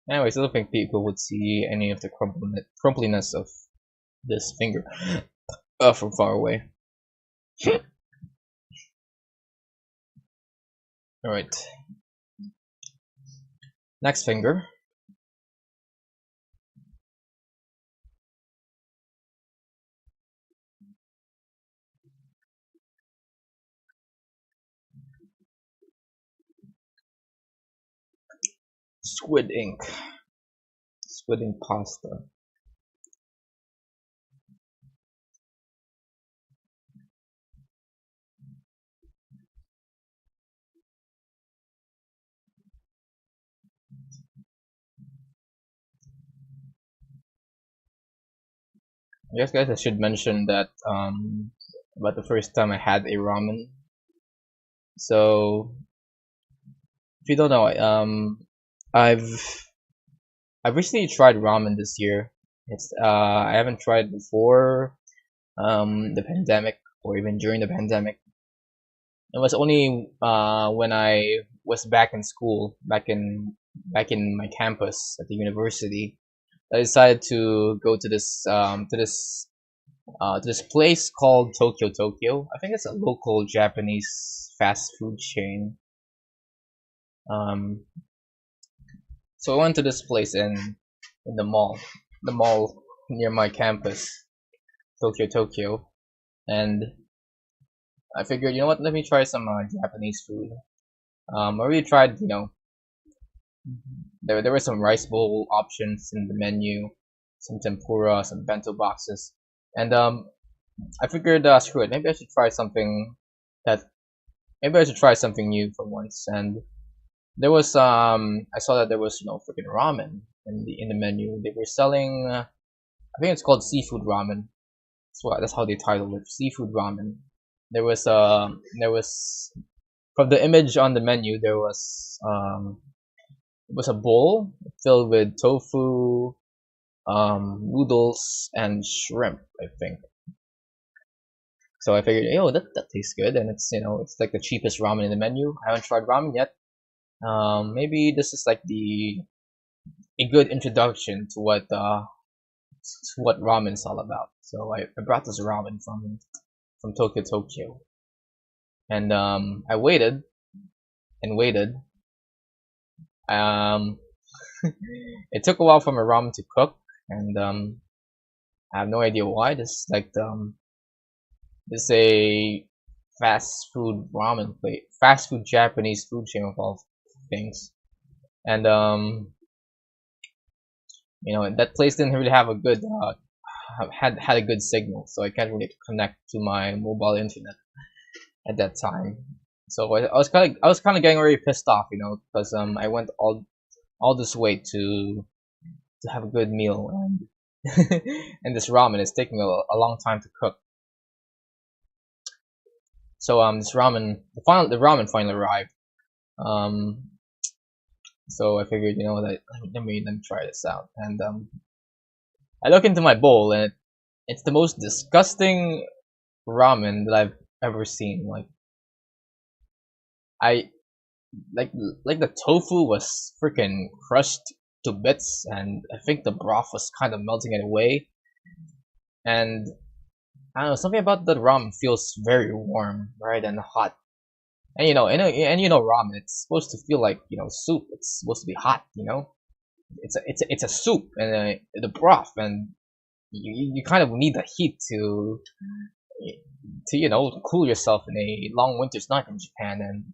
Anyways, I don't think people would see any of the crumpliness of this finger from far away. Alright, next finger. Squid ink. Squid ink pasta. Yes, guys, I should mention that about the first time I had a ramen. So if you don't know, I've I've recently tried ramen this year. It's I haven't tried before the pandemic or even during the pandemic. It was only when I was back in school, back in my campus at the university. I decided to go to this place called Tokyo Tokyo. I think it's a local Japanese fast food chain. Um, so I went to this place in the mall near my campus, Tokyo Tokyo, and I figured, you know what, let me try some Japanese food. I really tried, there were some rice bowl options in the menu, some tempura, some bento boxes, and I figured, screw it, that maybe I should try something new for once. And there was I saw that there was freaking ramen in the menu. They were selling, I think it's called seafood ramen. That's how they titled it, seafood ramen. There was from the image on the menu there was it was a bowl filled with tofu, noodles, and shrimp, I think. So I figured, that tastes good, and it's like the cheapest ramen in the menu. I haven't tried ramen yet. Maybe this is like the a good introduction to what ramen is all about. So I brought this ramen from Tokyo Tokyo, and I waited and waited. Um, it took a while for my ramen to cook, and I have no idea why. This is a fast food Japanese food chain of all things, and that place didn't really have a good had a good signal, so I can't really connect to my mobile internet at that time. So I was kind of getting very pissed off, because I went all this way to have a good meal, and and this ramen is taking a long time to cook. So the ramen finally arrived. Um, so I figured, that let me try this out, and I look into my bowl, and it's the most disgusting ramen that I've ever seen. I like like the tofu was freaking crushed to bits, and I think the broth was kind of melting it away. And I don't know, something about the ramen feels very warm rather than hot. And ramen, it's supposed to feel like soup. It's supposed to be hot. It's a soup, and the broth, and you kind of need the heat to cool yourself in a long winter's night in Japan. And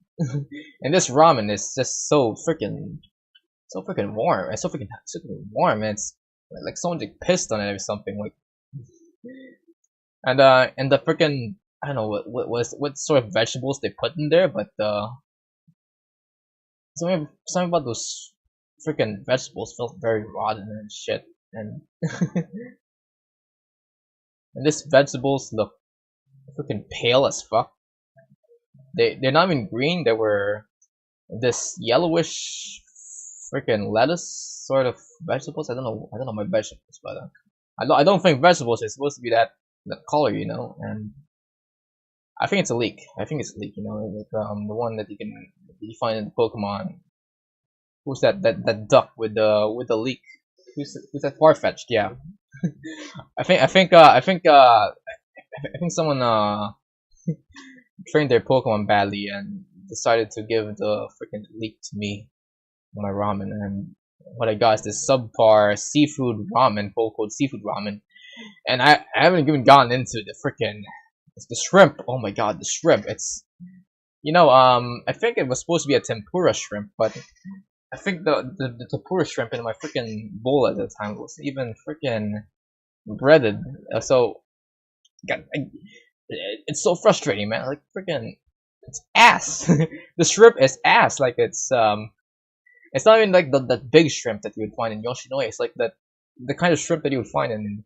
and this ramen is just so freaking warm. It's so freaking warm, and it's like someone like pissed on it or something. And the freaking, I don't know what sort of vegetables they put in there, but something about those freaking vegetables felt very rotten and shit. And and these vegetables look freaking pale as fuck. They're not even green. They were this yellowish freaking lettuce sort of vegetables. I don't know my vegetables, but I don't think vegetables is supposed to be that color, you know. And I think it's a leek. I think it's a leek, you know, like the one that you find in the Pokemon. Who's that duck with the leek? Who's that Farfetch'd? Yeah. I think someone trained their Pokemon badly and decided to give the freaking leek to me my ramen, and what I got is this subpar seafood ramen, quote seafood ramen, and I haven't even gotten into the freaking the shrimp. Oh my god, the shrimp! It's I think it was supposed to be a tempura shrimp, but I think the tempura shrimp in my freaking bowl at the time was even freaking breaded. So, God, it's so frustrating, man. Like freaking, it's ass. The shrimp is ass. Like it's not even like the big shrimp that you would find in Yoshinoya. It's like the kind of shrimp that you would find in.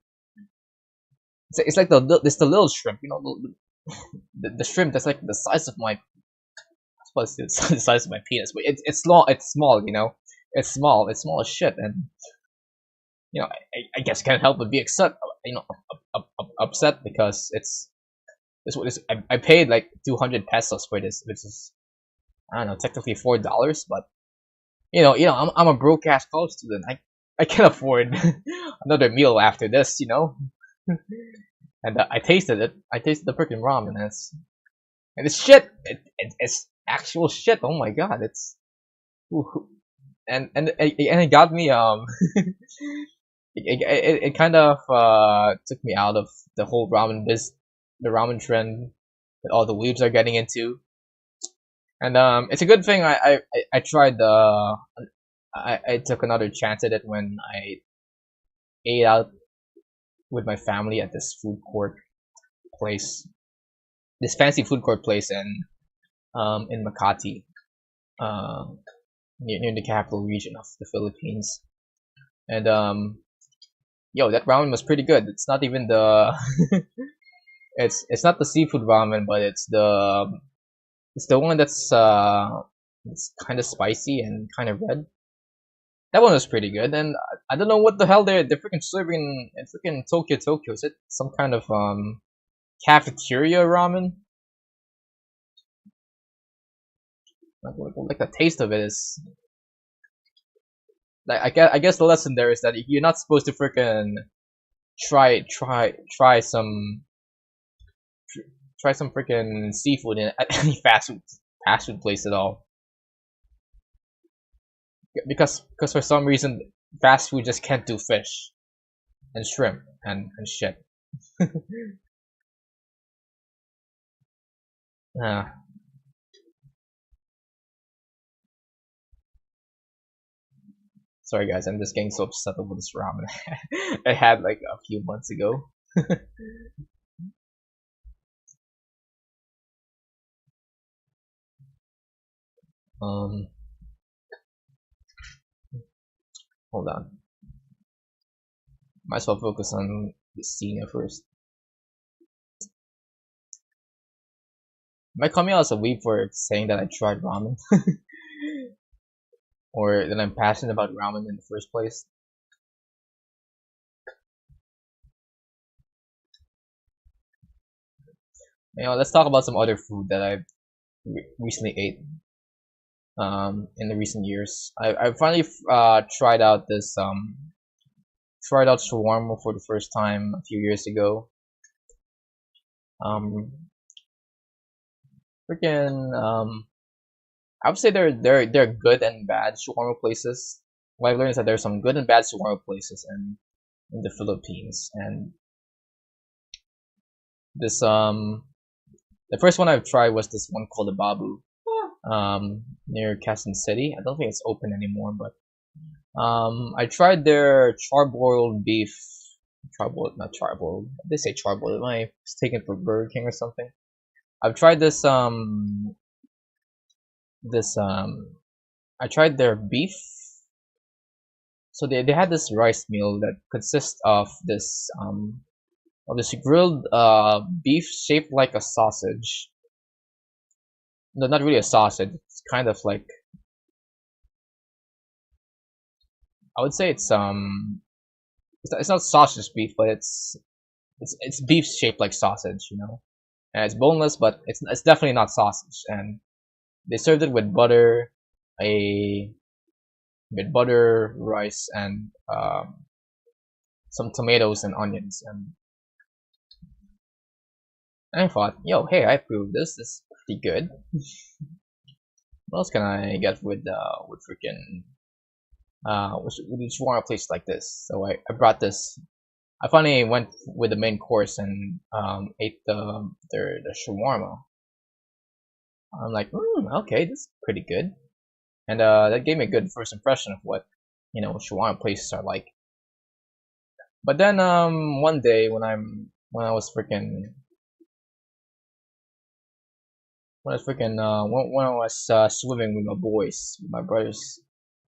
It's like it's the little shrimp, you know, the shrimp that's like the size of my. Plus, it's the size of my penis, but it's small. It's small, you know. It's small. It's small as shit, and I guess can't help but be upset because it's what is. I paid like 200 pesos for this, which is I don't know, technically $4, but I'm a broke ass college student. I can't afford another meal after this, you know. And I tasted it. I tasted the freaking ramen, and it's shit. It's actual shit. Oh my god, it's ooh. And it got me it kind of took me out of the whole the ramen trend that all the weebs are getting into. And it's a good thing I tried I took another chance at it when I ate out with my family at this food court place, this fancy food court place in Makati, uh, near the capital region of the Philippines. And yo, that ramen was pretty good. It's not even the it's not the seafood ramen, but it's the one that's it's kind of spicy and kind of red. That one was pretty good, and I don't know what the hell they're freaking serving in freaking Tokyo. Is it some kind of cafeteria ramen? Like the taste of it is like I guess the lesson there is that you're not supposed to freaking try some freaking seafood at any fast food place at all because for some reason fast food just can't do fish and shrimp and shit. uh, Sorry guys, I'm just getting so upset over this ramen I had like a few months ago. um Hold on. Might as well focus on the scene first. Am I coming out as a weeb for saying that I tried ramen? Or that I'm passionate about ramen in the first place? Let's talk about some other food that I recently ate in the recent years. I finally tried out shawarma for the first time a few years ago. Um, freaking I would say they're good and bad shawarma places. What I've learned is that there's some good and bad shawarma places in the Philippines, and this the first one I've tried was this one called the Babu, near Quezon City. I don't think it's open anymore, but I tried their charboiled beef, charboiled not charboiled. They say charboiled. Am I mistaken for Burger King or something? I've tried this I tried their beef. So they had this rice meal that consists of this grilled beef shaped like a sausage. No, not really a sausage. It's kind of like, I would say it's not sausage beef, but it's beef shaped like sausage, you know. And it's boneless, but it's definitely not sausage. And they served it with a butter, rice, and some tomatoes and onions. And I thought, yo, hey, I approve this. This is pretty good. What else can I get with freaking with each warm place like this? So I brought this. I finally went with the main course and ate the shawarma. I'm like, okay, this is pretty good, and that gave me a good first impression of what shawarma places are like. But then one day when I was freaking when I was swimming with my boys, with my brothers,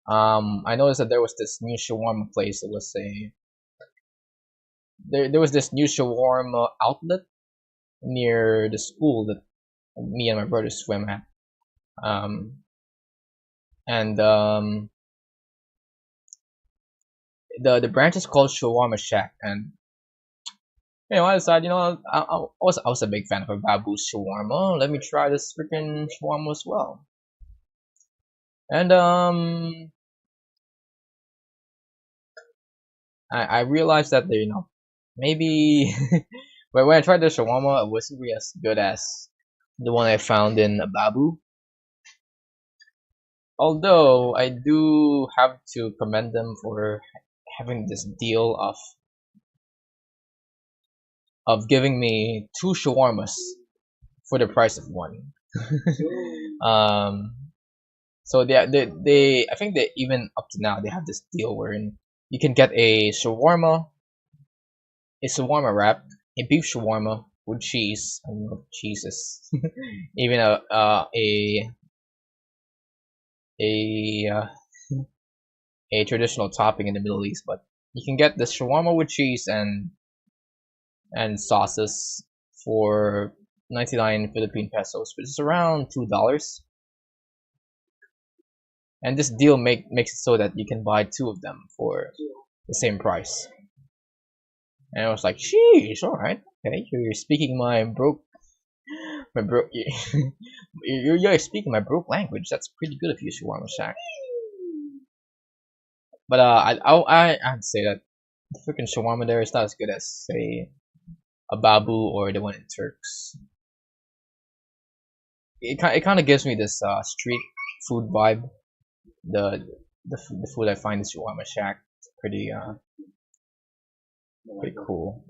I noticed that there was this new shawarma place. It was a there was this new shawarma outlet near the school that me and my brothers swim at. Um, and the branch is called Shawarma Shack. And I decided, I was a big fan of a Babu's shawarma. Let me try this freaking shawarma as well. And I realized that maybe but when I tried the shawarma, it wasn't really as good as the one I found in Babu. Although I do have to commend them for having this deal of giving me two shawarmas for the price of one. um, so they I think they even up to now they have this deal wherein you can get a shawarma wrap, a beef shawarma with cheese. I don't know if cheese is even a a traditional topping in the Middle East, but you can get the shawarma with cheese and sauces for 99 Philippine pesos, which is around $2. And this deal makes it so that you can buy two of them for the same price. And I was like, sheesh, all right, okay, you're speaking my broke, you're speaking my broke language. That's pretty good of you, Shawarma Shack. But I'd say that the freaking shawarma there is not as good as say a Babu or the one in Turks. It kind of gives me this street food vibe. The food I find in Shawarma Shack is pretty cool.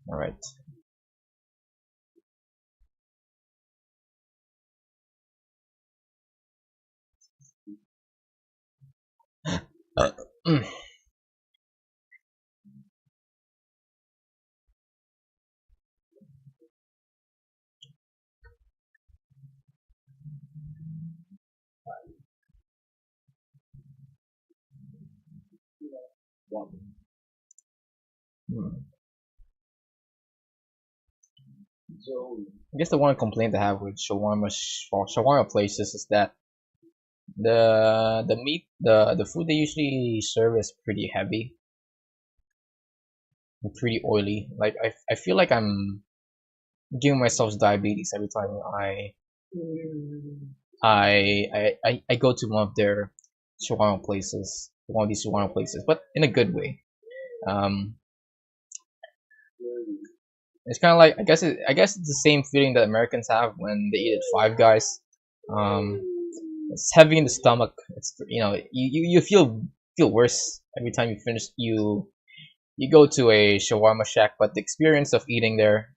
All right. Uh, mm, mm. I guess the one complaint I have with shawarma places is that the meat the food they usually serve is pretty heavy and pretty oily. Like I feel like I'm giving myself diabetes every time I go to one of these shawarma places, but in a good way. Um, it's kind of like I guess it's the same feeling that Americans have when they eat at Five Guys. Um, it's heavy in the stomach. It's you feel worse every time you finish you go to a shawarma shack, but the experience of eating there,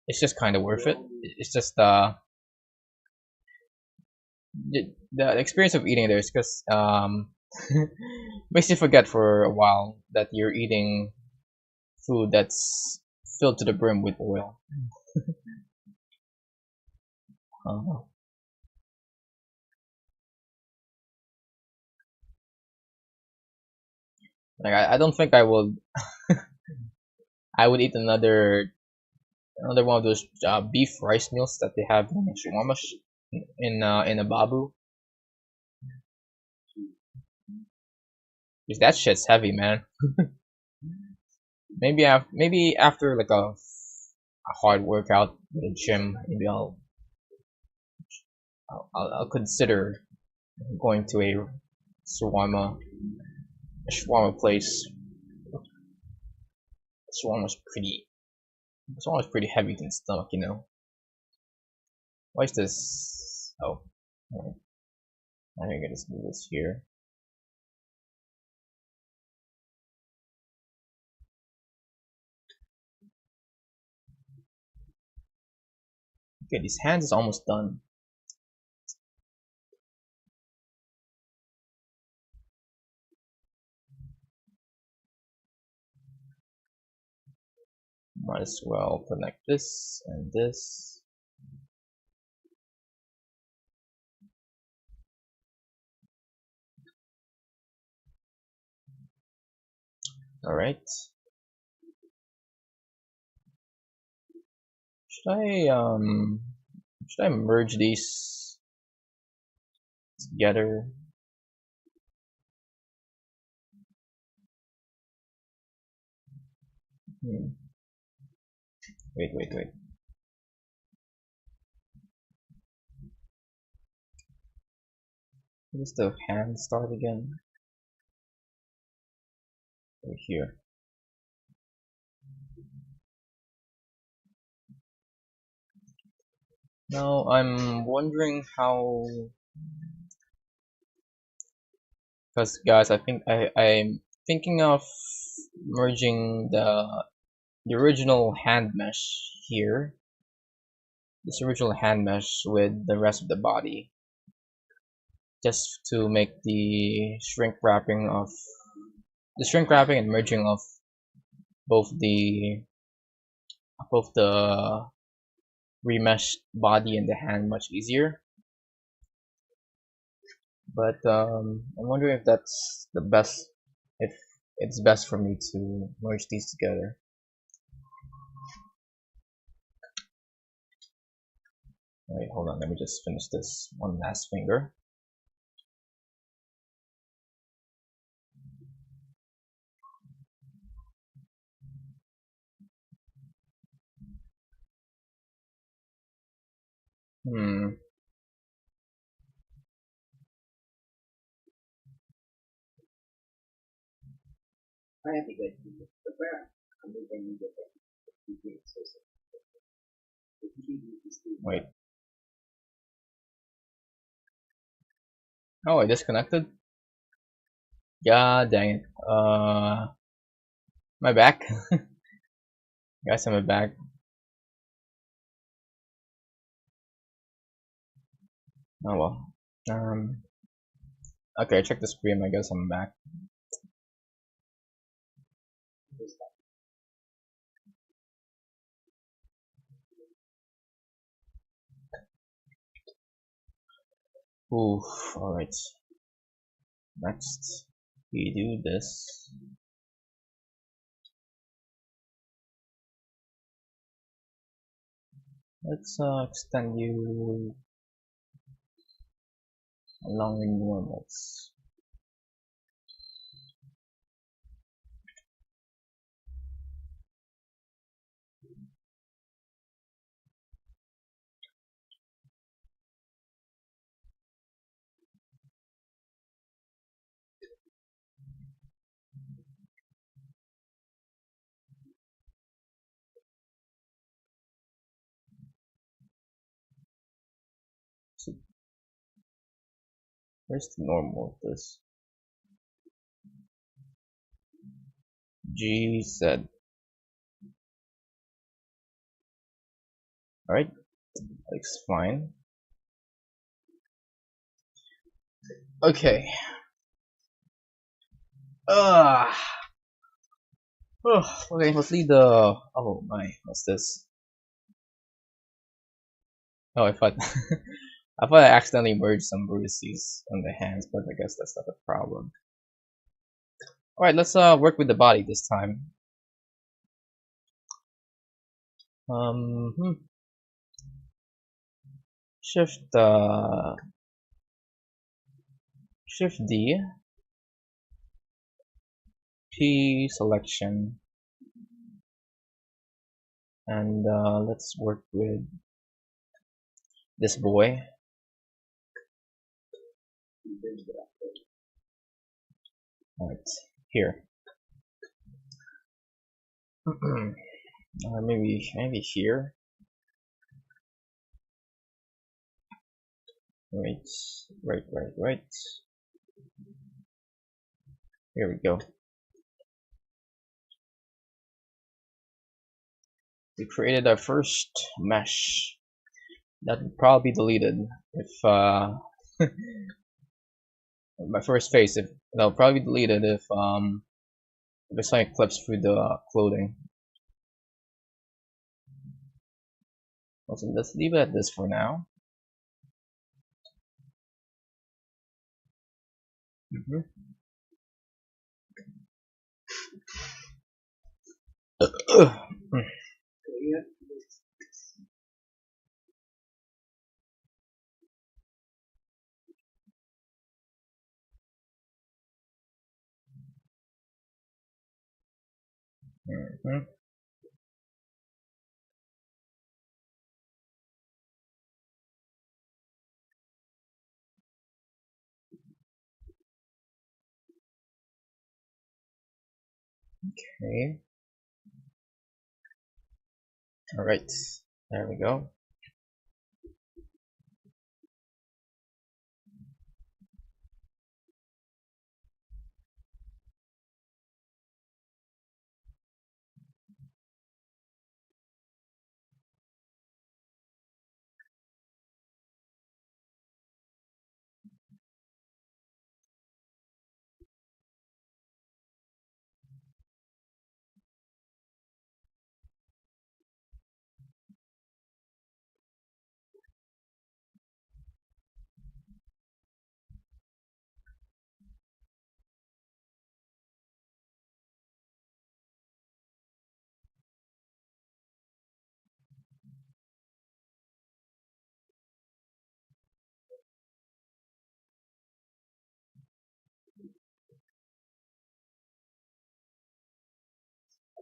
it's just kind of worth it. It's just the experience of eating there is because makes you forget for a while that you're eating food that's filled to the brim with oil. Uh, like I don't think I would. I would eat another one of those beef rice meals that they have in shawarma in a babu. Because that shit's heavy, man. Maybe after like a hard workout at the gym, maybe I'll consider going to shawarma a shawarma place. Shawarma's pretty shawarma's pretty heavy in the stomach, you know. Why is this? Oh, alright. I think I just do this here. Okay, these hands is almost done. Might as well connect this and this. Alright. Should I merge these together? Hmm. Wait. Where does the hand start again? Right here. Now I'm wondering how, because guys, I'm thinking of merging the original hand mesh here, this original hand mesh with the rest of the body, just to make the shrink wrapping and merging of both the remeshed body and the hand much easier. But I'm wondering if that's the best, if it's best for me to merge these together. Wait, hold on, let me just finish this one last finger. Hmm. Wait. Oh, I disconnected? God dang it. My back? Guys, I'm back. Oh well. Okay, check the screen. I guess I'm back. Oof. Alright. Next, we do this. Let's extend you along the normals. So where's the normal of this? G said. Alright, looks fine. Okay. Ah. Oh, okay, let's leave the. Oh my, what's this? Oh, I thought I thought I accidentally merged some vertices on the hands, but I guess that's not a problem. All right, let's work with the body this time. Hmm. Shift Shift D, P selection, and let's work with this boy. Right here. Maybe here. Right, right. Here we go. We created our first mesh. That would probably be deleted if my first face. If that'll probably be deleted if it's like clips through the clothing. Also, let's leave it at this for now. Mm-hmm. Mm-hmm. Okay. All right. There we go.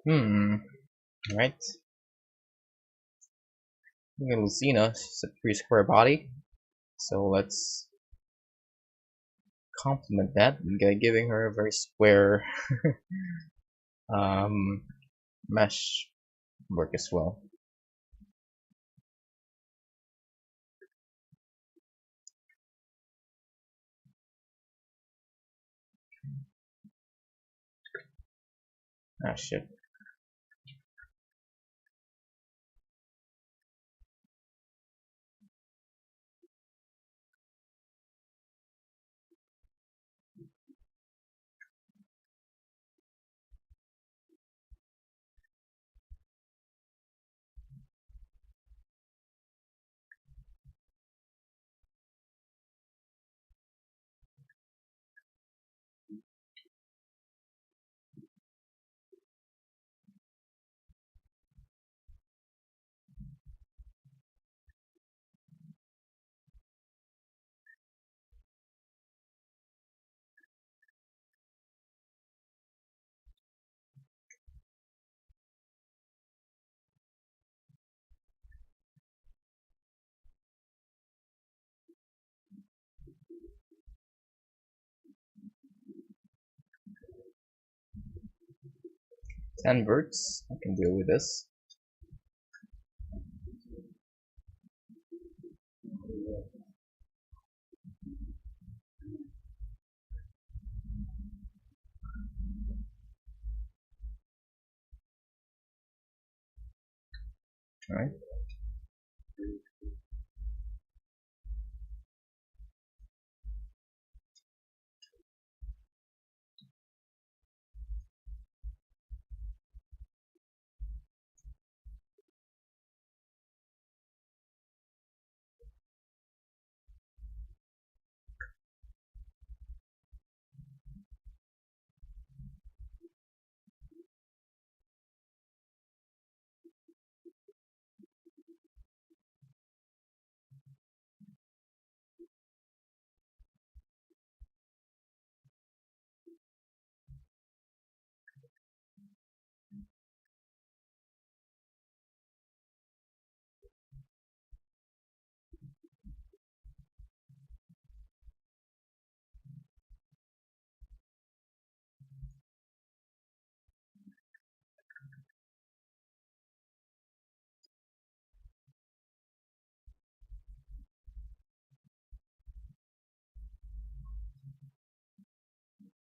Hmm. All right. Look at Lucina. She's a pretty square body. So let's complement that by giving her a very square um, mesh work as well. Ah shit. Ten verts. I can deal with this. All right.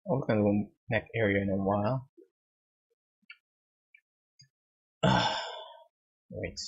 I'll look at the neck area in a while. Wait.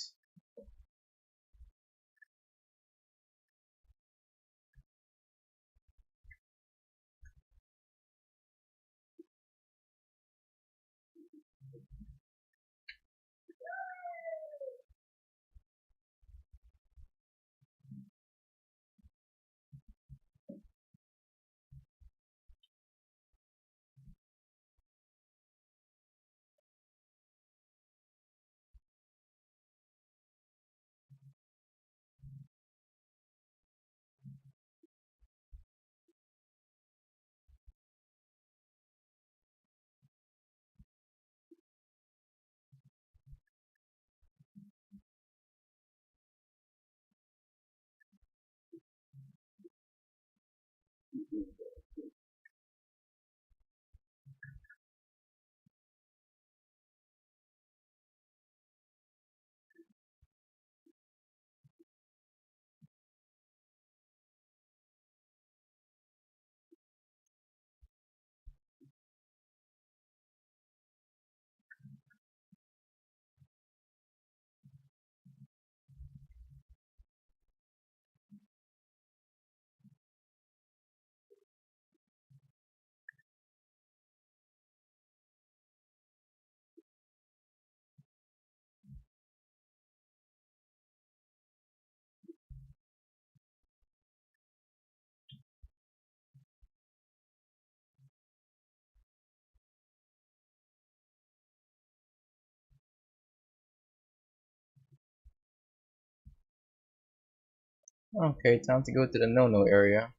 Okay, time to go to the no-no area.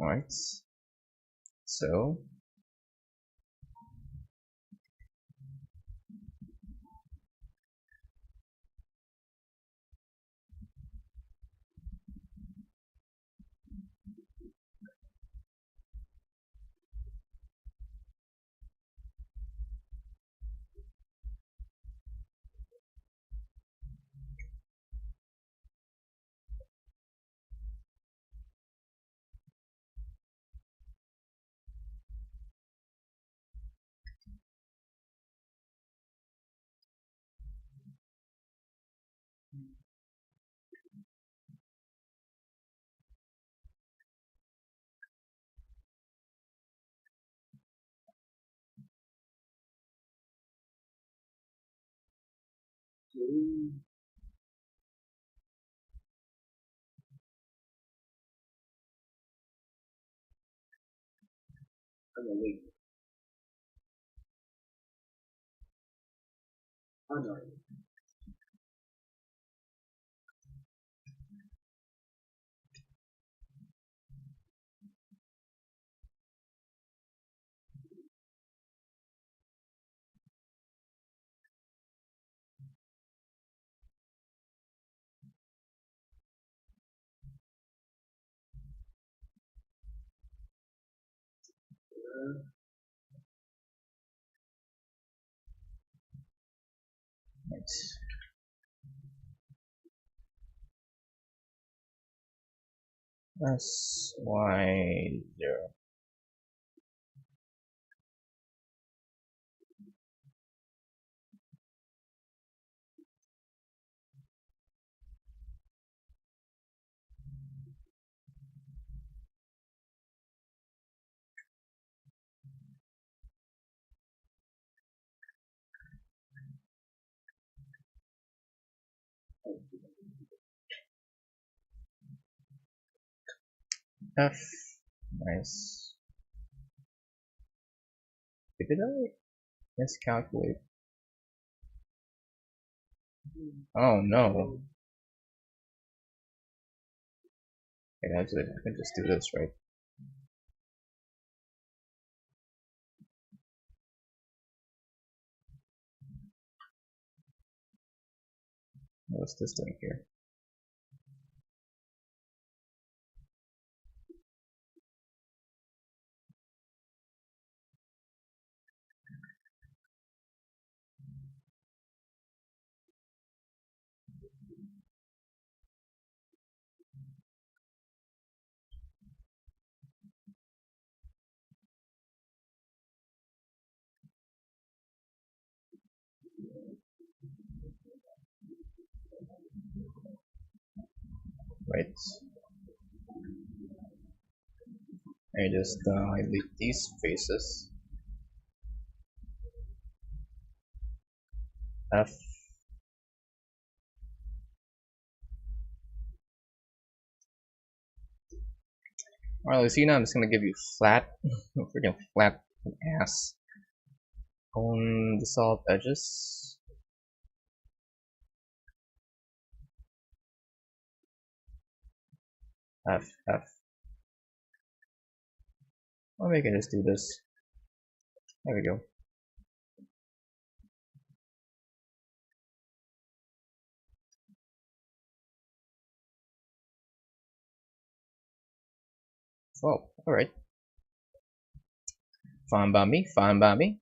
Alright. So, right. SY0. F. Nice. Did I miscalculate? Oh no. Okay, that's it. I can just do this, right? What's this doing here? Right. I just delete these faces. F. Alright, Lucina, I'm just gonna give you flat, freaking flat ass on the solid edges. F, F. Or we can just do this. There we go. Oh, alright. Fine by me, fine by me.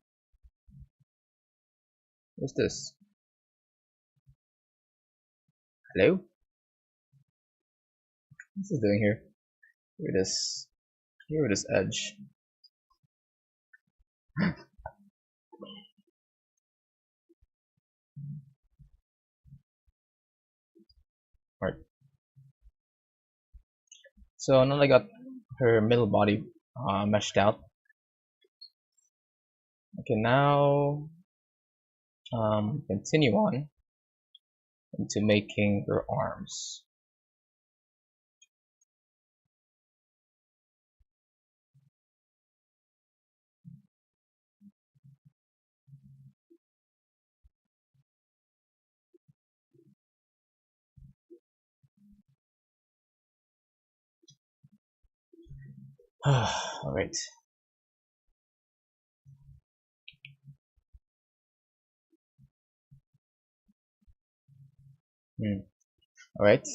What's this? Hello? What's this doing here? Here with this edge. Alright. So now I got her middle body meshed out. Okay, now continue on into making her arms. Alright. Alright.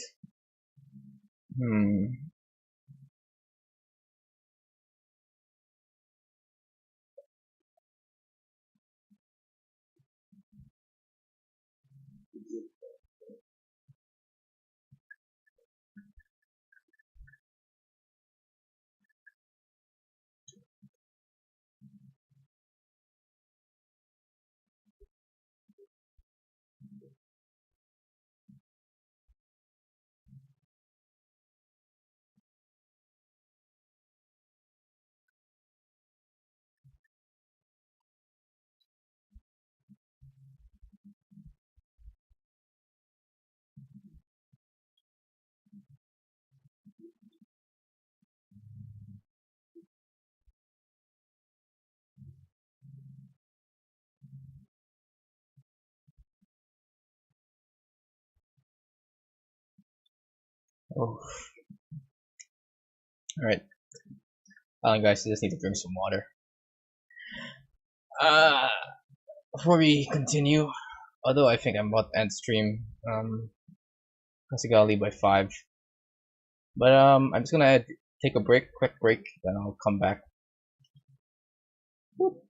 Oh. Alright. Guys, I just need to drink some water. Before we continue, although I think I'm about to end stream, because I gotta leave by 5. But I'm just gonna take a quick break, then I'll come back. Whoop.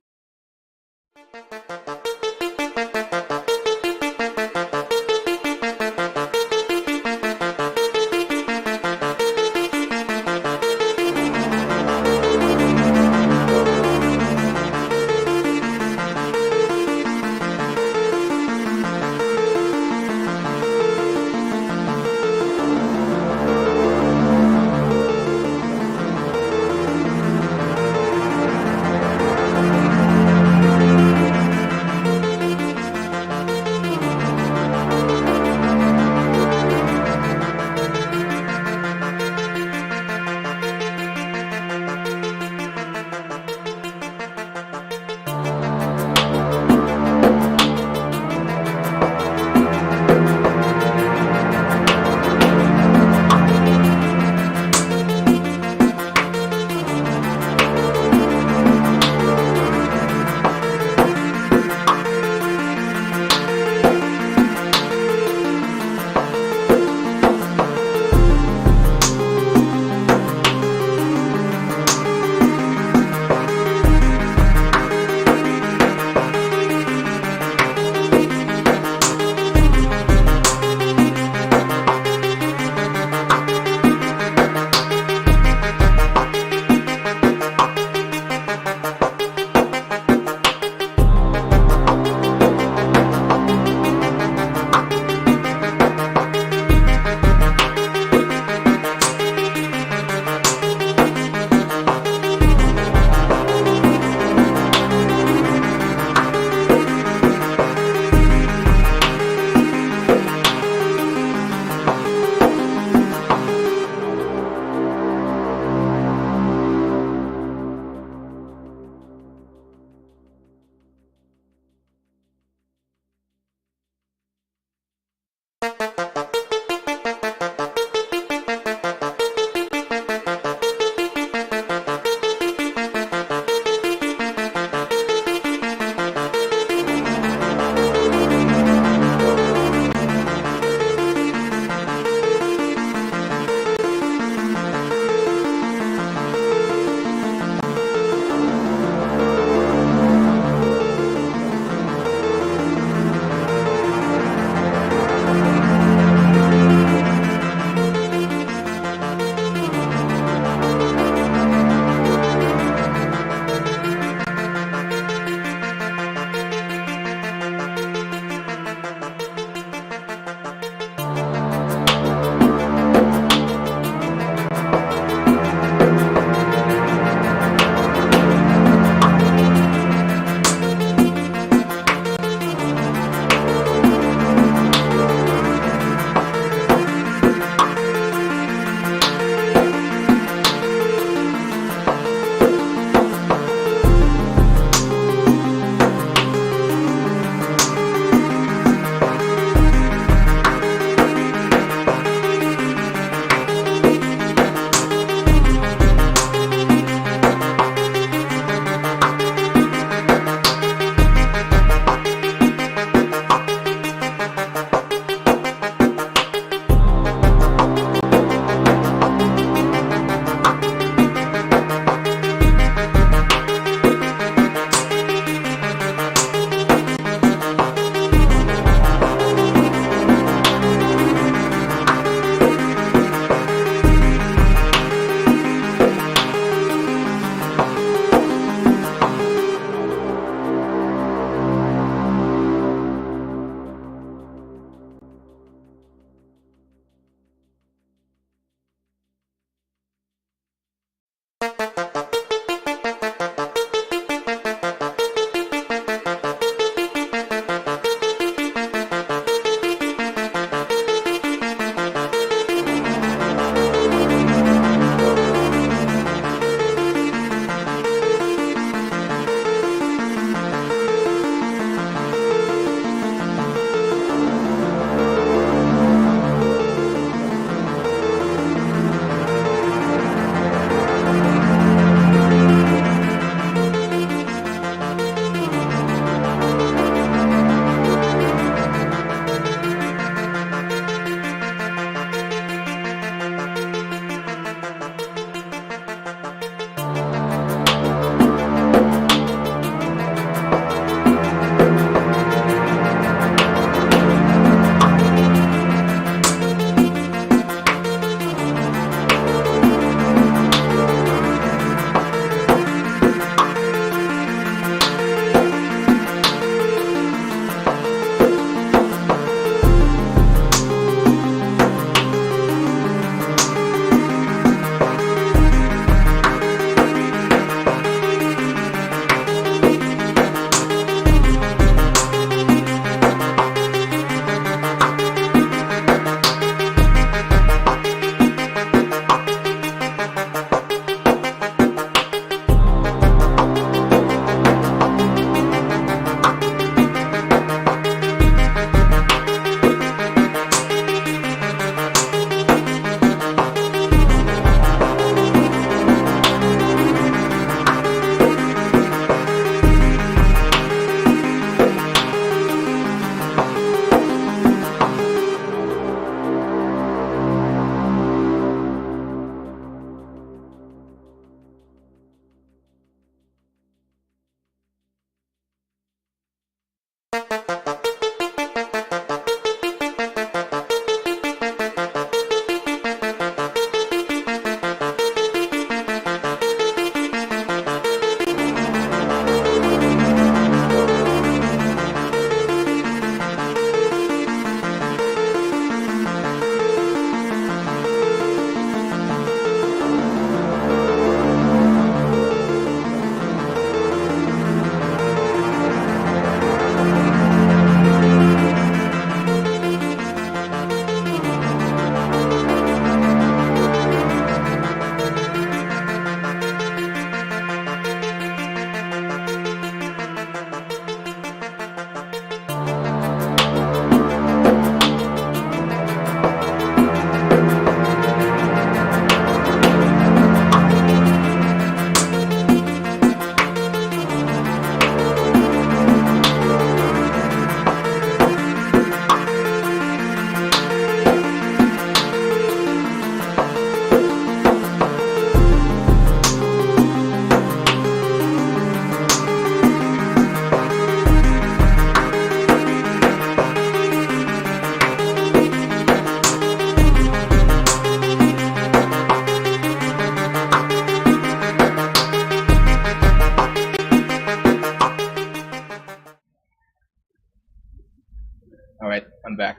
I'm back.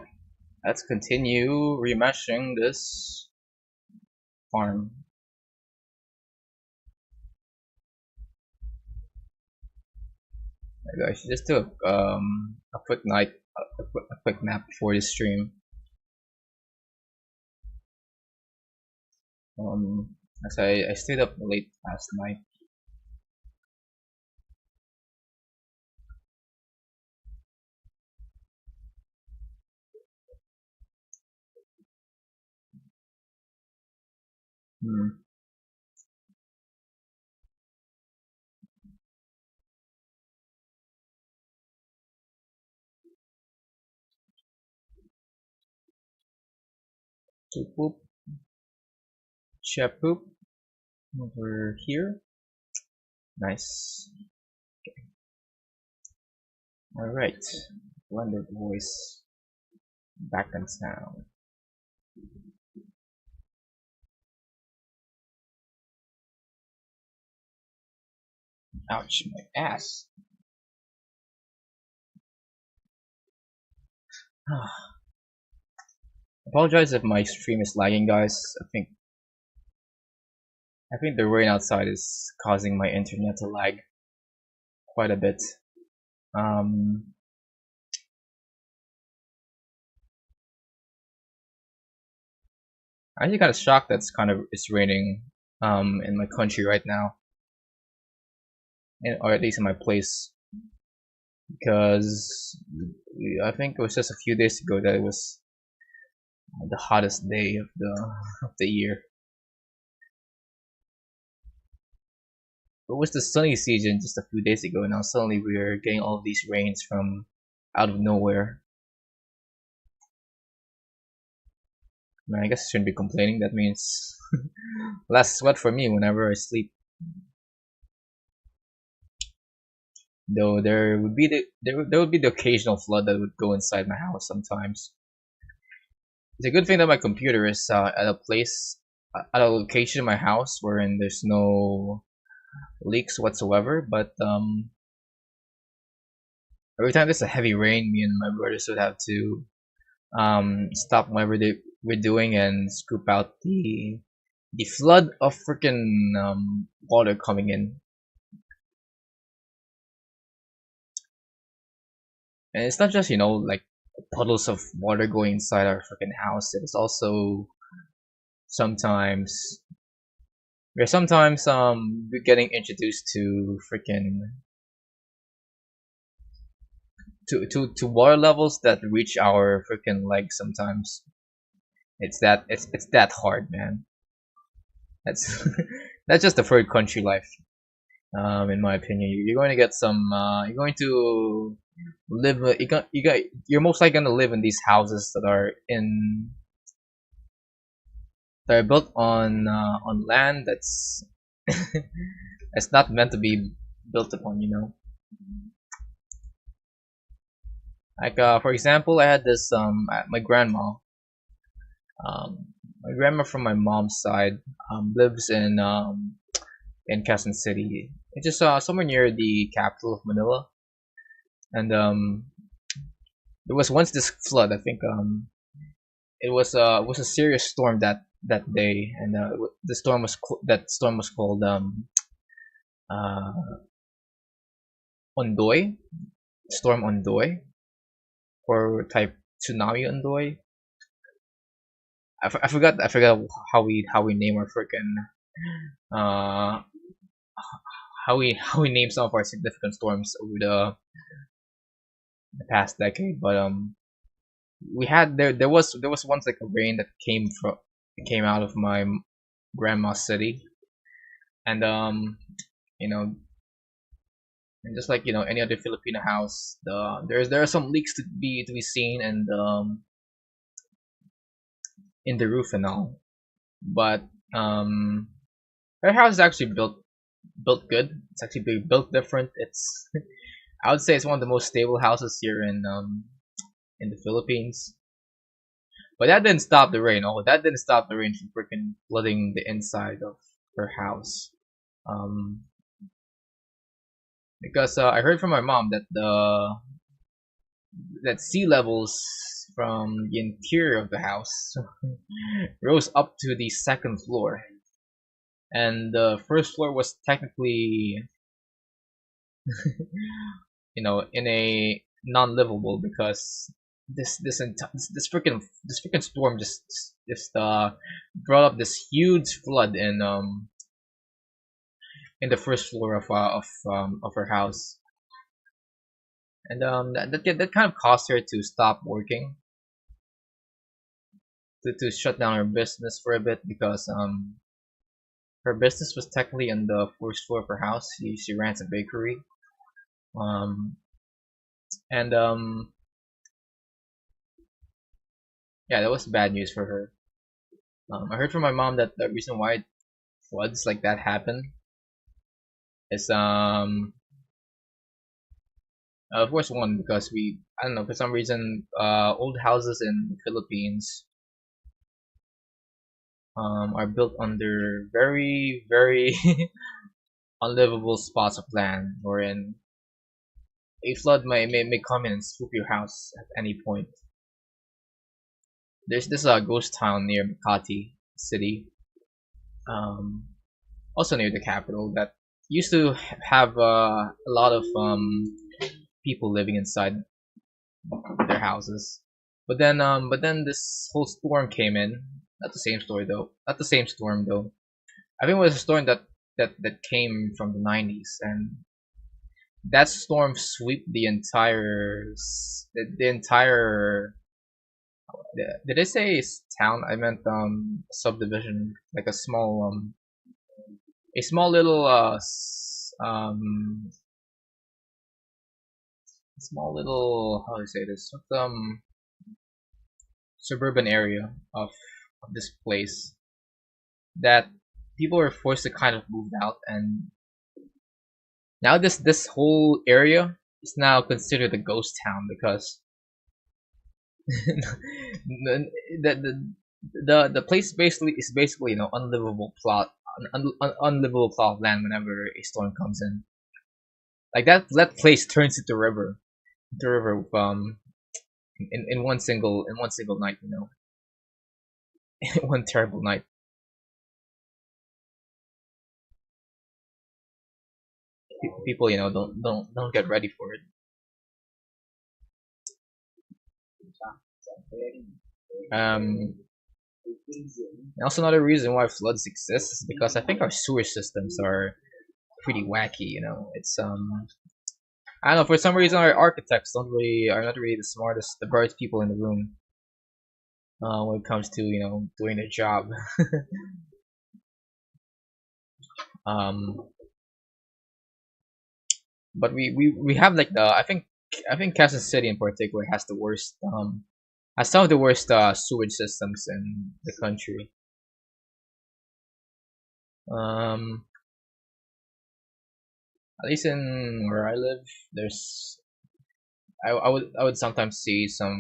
Let's continue remeshing this farm. I just took a quick night, a quick nap before this stream. As I stayed up late last night. Hmm. Poop poop, chep poop over here. Nice. All right. Blended voice back in sound. Ouch, my ass. Apologize if my stream is lagging, guys. I think the rain outside is causing my internet to lag quite a bit. Um, I'm actually kind of shocked that's it's raining in my country right now, or at least in my place, because I think it was just a few days ago that it was the hottest day of the year. It was the sunny season just a few days ago, and now suddenly we're getting all these rains from out of nowhere. I mean, I guess I shouldn't be complaining. That means less sweat for me whenever I sleep. Though there would be the occasional flood that would go inside my house sometimes. It's a good thing that my computer is at a place at a location in my house wherein there's no leaks whatsoever. But every time there's a heavy rain, me and my brothers would have to stop whatever we're doing and scoop out the flood of freaking water coming in. And it's not just like puddles of water going inside our freaking house. It's also sometimes we're getting introduced to freaking to water levels that reach our freaking legs sometimes. It's that hard, man. That's that's just the third country life. In my opinion, you're going to get some. You're going to live. You're most likely going to live in these houses that are built on land that's not meant to be built upon. Like for example, I had this my grandma. My grandma from my mom's side lives in Quezon City. It's just somewhere near the capital of Manila. And there was once this flood. I think it was a serious storm that day, and that storm was called uh, Ondoy, Storm Ondoy, or type tsunami Ondoy. I forgot how we name our freaking uh how we name some of our significant storms over the past decade. But we had there was once like a rain that came out of my grandma's city, and you know and just like any other Filipino house, there are some leaks to be seen, and in the roof and all. But um her house is actually built good. It's actually built different. It's I would say it's one of the most stable houses here in the Philippines. But that didn't stop the rain. Oh, that didn't stop the rain from freaking flooding the inside of her house. Um, because I heard from my mom that sea levels from the interior of the house rose up to the second floor, and the first floor was technically, in a non-livable because this freaking storm just brought up this huge flood in the first floor of her house, and that kind of caused her to stop working, to shut down her business for a bit because her business was technically on the first floor of her house. She ran a bakery, um and yeah, that was bad news for her. I heard from my mom that the reason why floods like that happen is of course, one, because I don't know, for some reason, old houses in the Philippines are built under very, very unlivable spots of land, wherein a flood may come in and swoop your house at any point. There's this ghost town near Makati City, um, also near the capital, that used to have a lot of people living inside their houses. But then this whole storm came in. Not the same story though. Not the same storm though. I think it was a storm that came from the 90s, and that storm swept the entire. Did I say town? I meant subdivision, like a small little small little, how do I say this? Suburban area of this place that people were forced to kind of move out, and now this whole area is now considered a ghost town because the place basically is basically unlivable plot of land whenever a storm comes in. Like that place turns into river in one single night, one terrible night. People don't get ready for it. Um, and also another reason why floods exist is because I think our sewer systems are pretty wacky. It's I don't know, for some reason our architects are not really the smartest, the brightest people in the room when it comes to doing their job. um, but we have like I think Kansas City in particular has some of the worst sewage systems in the country. Um, at least in where I live, I would sometimes see some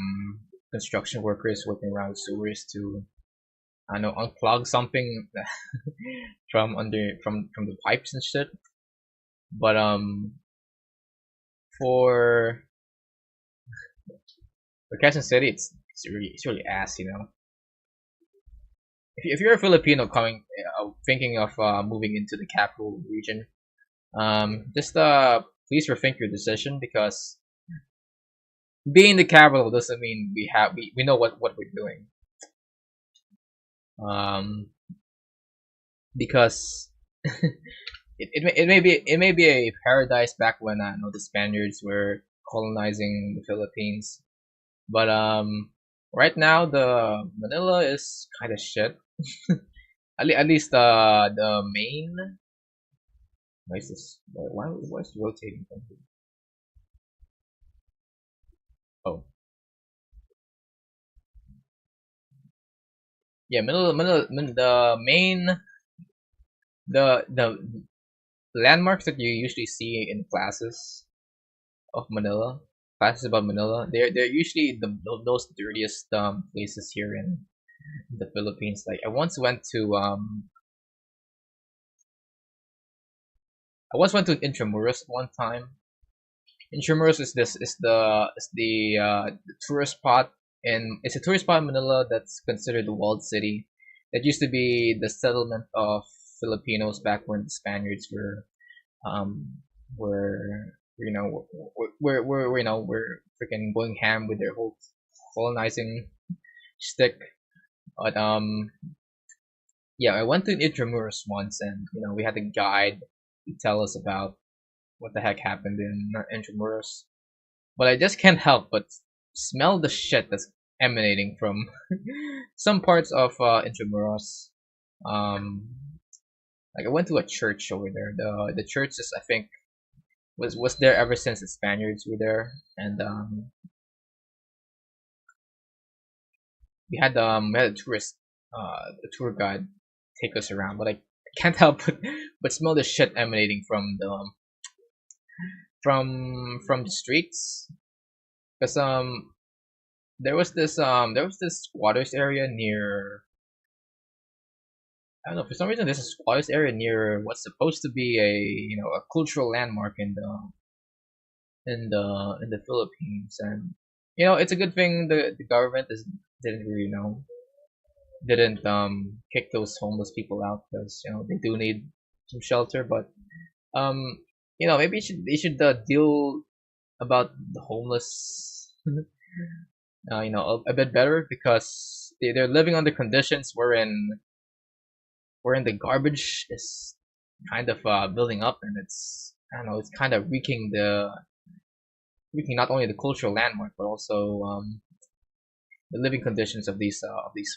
construction workers working around sewers to, I know, unclog something from the pipes and shit. But for Quezon City, it's really ass. If you're a Filipino coming, thinking of moving into the capital region, just please rethink your decision, because being the capital doesn't mean we know what we're doing. Um, because it may be a paradise back when I know the Spaniards were colonizing the Philippines, but right now the Manila is kind of shit. At least the main. Why is this? Why is it rotating? Oh, yeah, the main, the landmarks that you usually see in of Manila, classes about Manila, they're usually those dirtiest places here in the Philippines. Like I once went to Intramuros one time. Intramuros is the tourist spot and it's a tourist spot in Manila that's considered a walled city. That used to be the settlement of Filipinos back when the Spaniards um were were freaking going ham with their whole colonizing stick. But yeah, I went to Intramuros once, and we had a guide to tell us about what the heck happened in Intramuros. But I just can't help but smell the shit that's emanating from some parts of Intramuros. Um, like I went to a church over there. The church is, I think, was there ever since the Spaniards were there, and we had a a tour guide take us around, but I can't help but smell the shit emanating from the streets, because there was this squatters area near. I don't know, for some reason there's a squatters area near what's supposed to be a cultural landmark in the Philippines, and it's a good thing the government didn't really didn't kick those homeless people out, because they do need some shelter. But um maybe they should deal about the homeless a bit better, because they're living under conditions wherein the garbage is kind of building up, and it's, I don't know, it's kind of wreaking not only the cultural landmark, but also the living conditions of these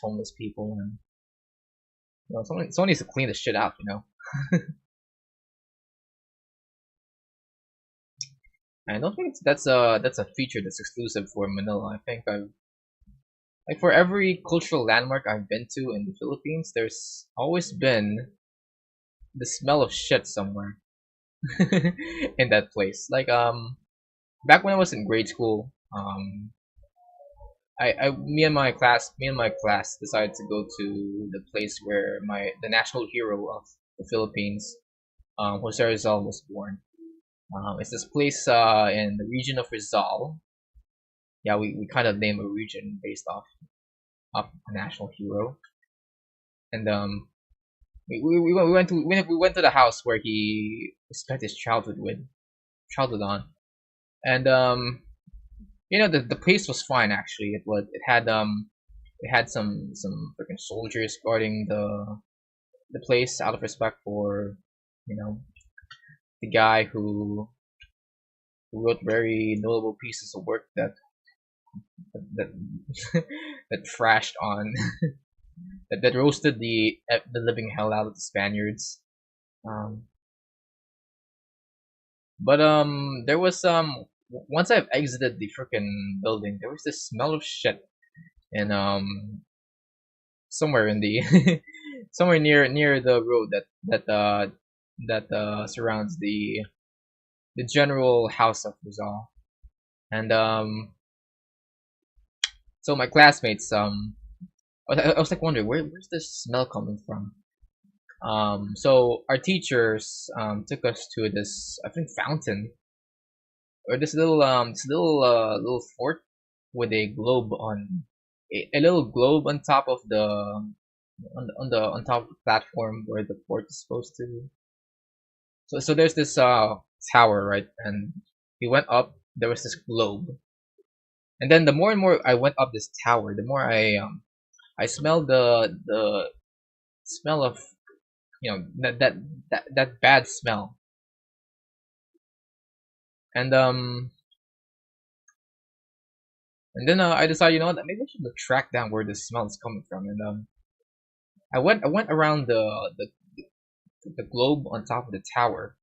homeless people. And someone needs to clean this shit out. And I don't think that's a feature that's exclusive for Manila. I think I've like for every cultural landmark I've been to in the Philippines, there's always been the smell of shit somewhere in that place. Like back when I was in grade school, me and my class decided to go to the place where the national hero of the Philippines, Jose Rizal, was born. It's this place in the region of Rizal. Yeah, we kind of name a region based off a national hero, and we went to the house where he spent his childhood on, and the place was fine actually. It had some freaking soldiers guarding the place out of respect for you know the guy who wrote very notable pieces of work that that trashed on that roasted the living hell out of the Spaniards. Um, but there was once I've exited the freaking building, there was this smell of shit, and somewhere in the somewhere near the road that surrounds the general house of Rizal. And so my classmates, I was like wondering where's this smell coming from. So our teachers took us to this, I think, fountain, or this little fort with a little globe on top of on top of the platform where the fort is supposed to. So there's this tower, right? And we went up. There was this globe, and then the more and more I went up this tower, the more I smelled the smell of that bad smell. And then I decided, that maybe I should track down where this smell is coming from. And I went around the globe on top of the tower,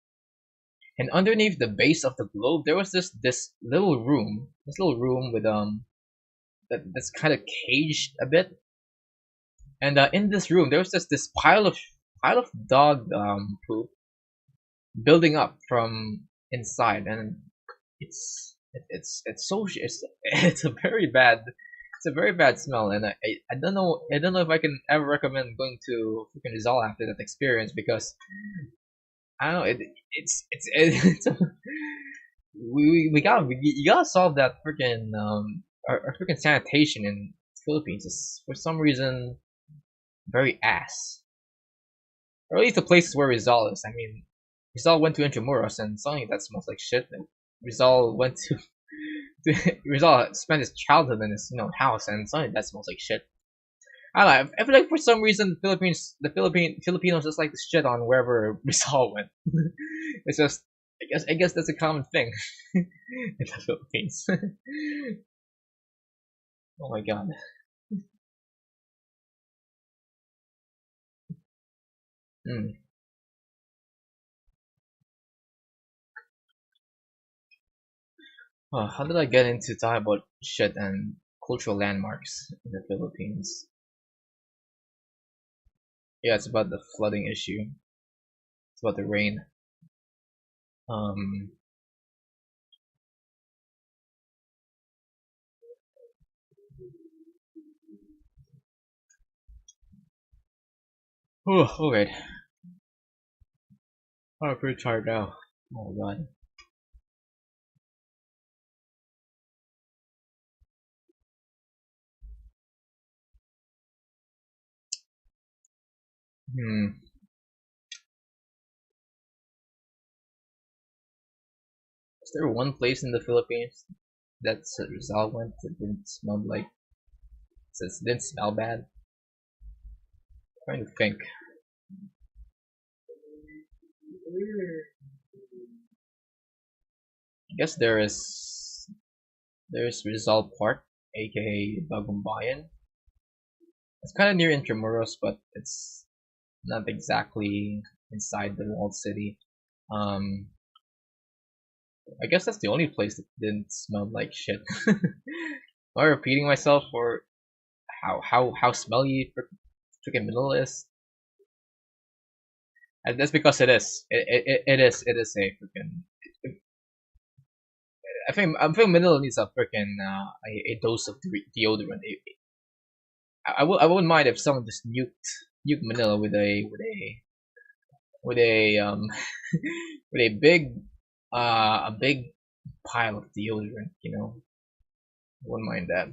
and underneath the base of the globe there was this little room with that's kind of caged a bit. And in this room there was just this pile of dog poop building up from inside, and it's so it's a very bad, smell. And I don't know if I can ever recommend going to freaking Rizal after that experience, because I don't know, it's we gotta you gotta solve that freaking our freaking sanitation in the Philippines is for some reason very ass. Or at least the places where Rizal is. I mean, Rizal went to Intramuros and suddenly that smells like shit. And Rizal went to, Rizal spent his childhood in his house and suddenly that smells like shit. I don't know. I feel like for some reason Filipinos just like to shit on wherever Rizal went. It's just I guess that's a common thing in the Philippines. Oh my god. Hmm. Oh, how did I get into talking about shit and cultural landmarks in the Philippines? Yeah, it's about the flooding issue. It's about the rain. Um. Oh, alright. I'm pretty tired now. Oh god. Hmm. Is there one place in the Philippines that Rizal went that didn't smell like? It didn't smell bad. I'm trying to think. I guess there's Rizal Park, aka Bagumbayan. It's kind of near Intramuros, but it's not exactly inside the walled city. Um, I guess that's the only place that didn't smell like shit. Am I repeating myself for how smelly freaking Manila is? And that's because it is. It is a freaking. I think Manila needs a freaking a dose of deodorant. I wouldn't mind if someone just nuked Manila with a with a big pile of deodorant. I wouldn't mind that.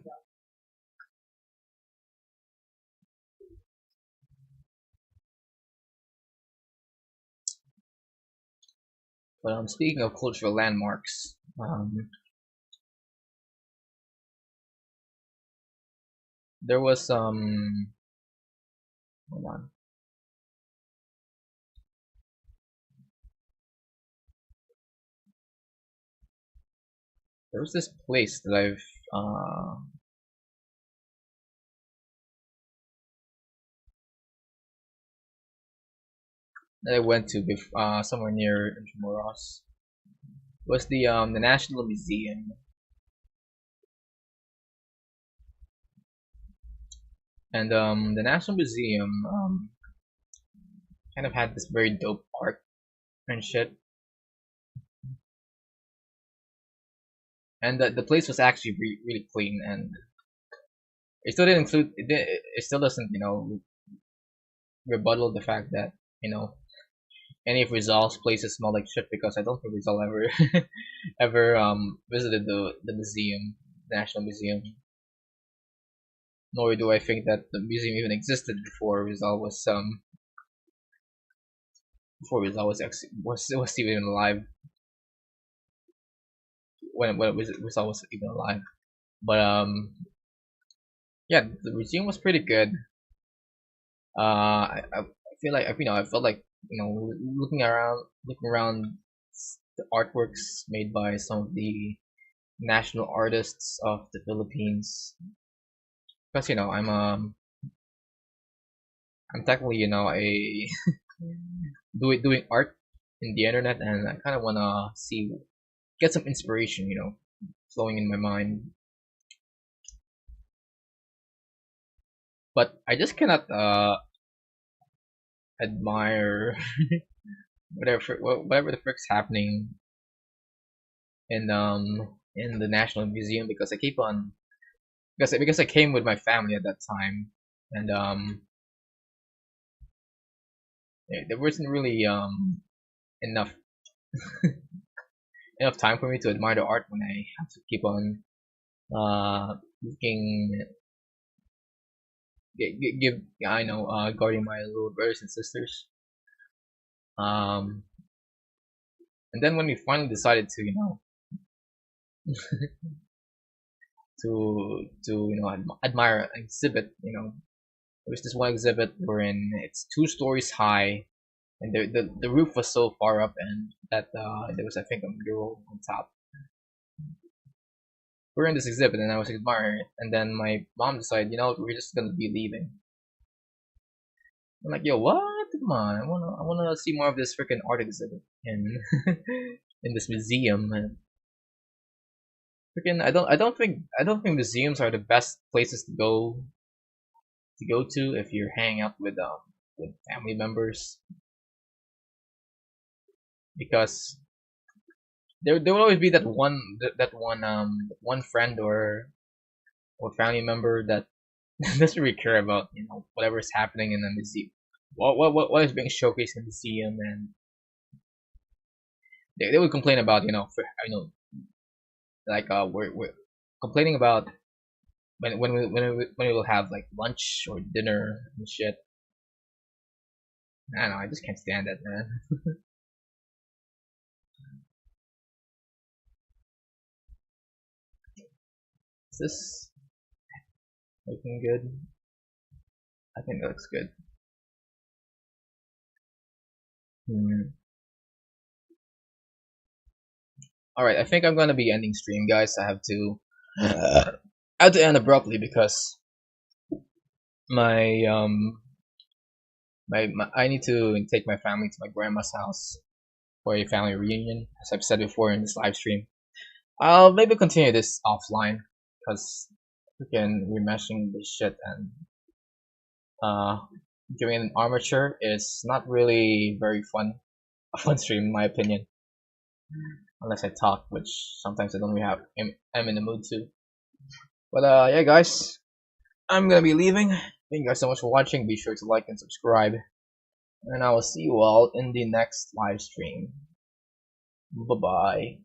But speaking of cultural landmarks, there was hold on, there was this place that I went to somewhere near Intramuros. It was the National Museum, and the National Museum kind of had this very dope art and shit. And the place was actually really clean, and it still didn't include it still doesn't rebuttal the fact that you know any of Rizal's places smell like shit, because I don't think Rizal ever ever visited the museum, National Museum. Nor do I think that the museum even existed before Rizal was even alive, when Rizal was even alive. But yeah, the museum was pretty good. I feel like I felt like looking around the artworks made by some of the national artists of the Philippines. Because I'm technically a doing art in the internet, and I kind of wanna get some inspiration, flowing in my mind. But I just cannot admire whatever the frick's happening in the National Museum, because I keep on because I came with my family at that time, and there wasn't really enough enough time for me to admire the art when I have to keep on looking give I know guarding my little brothers and sisters. Um, and then when we finally decided to admire an exhibit, there was this one exhibit wherein it's 2 stories high, and the roof was so far up, and that there was, I think, a mural on top. We're in this exhibit, and I was admiring it, and then my mom decided, we're just gonna be leaving. I'm like, yo, what? Come on, I wanna see more of this freaking art exhibit in in this museum. And freaking, I don't think museums are the best places to go to if you're hanging out with family members, because there will always be that one friend or family member that doesn't really care about whatever is happening in the museum, what is being showcased in the museum, and they would complain about like we're complaining about when we will have like lunch or dinner and shit. I don't know, I just can't stand that, man. Is this looking good? I think that looks good. Hmm. All right, I think I'm gonna be ending stream, guys. I have to end abruptly because my I need to take my family to my grandma's house for a family reunion, as I've said before in this live stream. I'll maybe continue this offline because freaking remeshing this shit and uh doing an armature is not really very fun. A fun stream, in my opinion, unless I talk, which sometimes I don't really I'm in the mood to. But yeah, guys, I'm gonna be leaving. Thank you guys so much for watching. Be sure to like and subscribe, and I will see you all in the next live stream. Bye bye.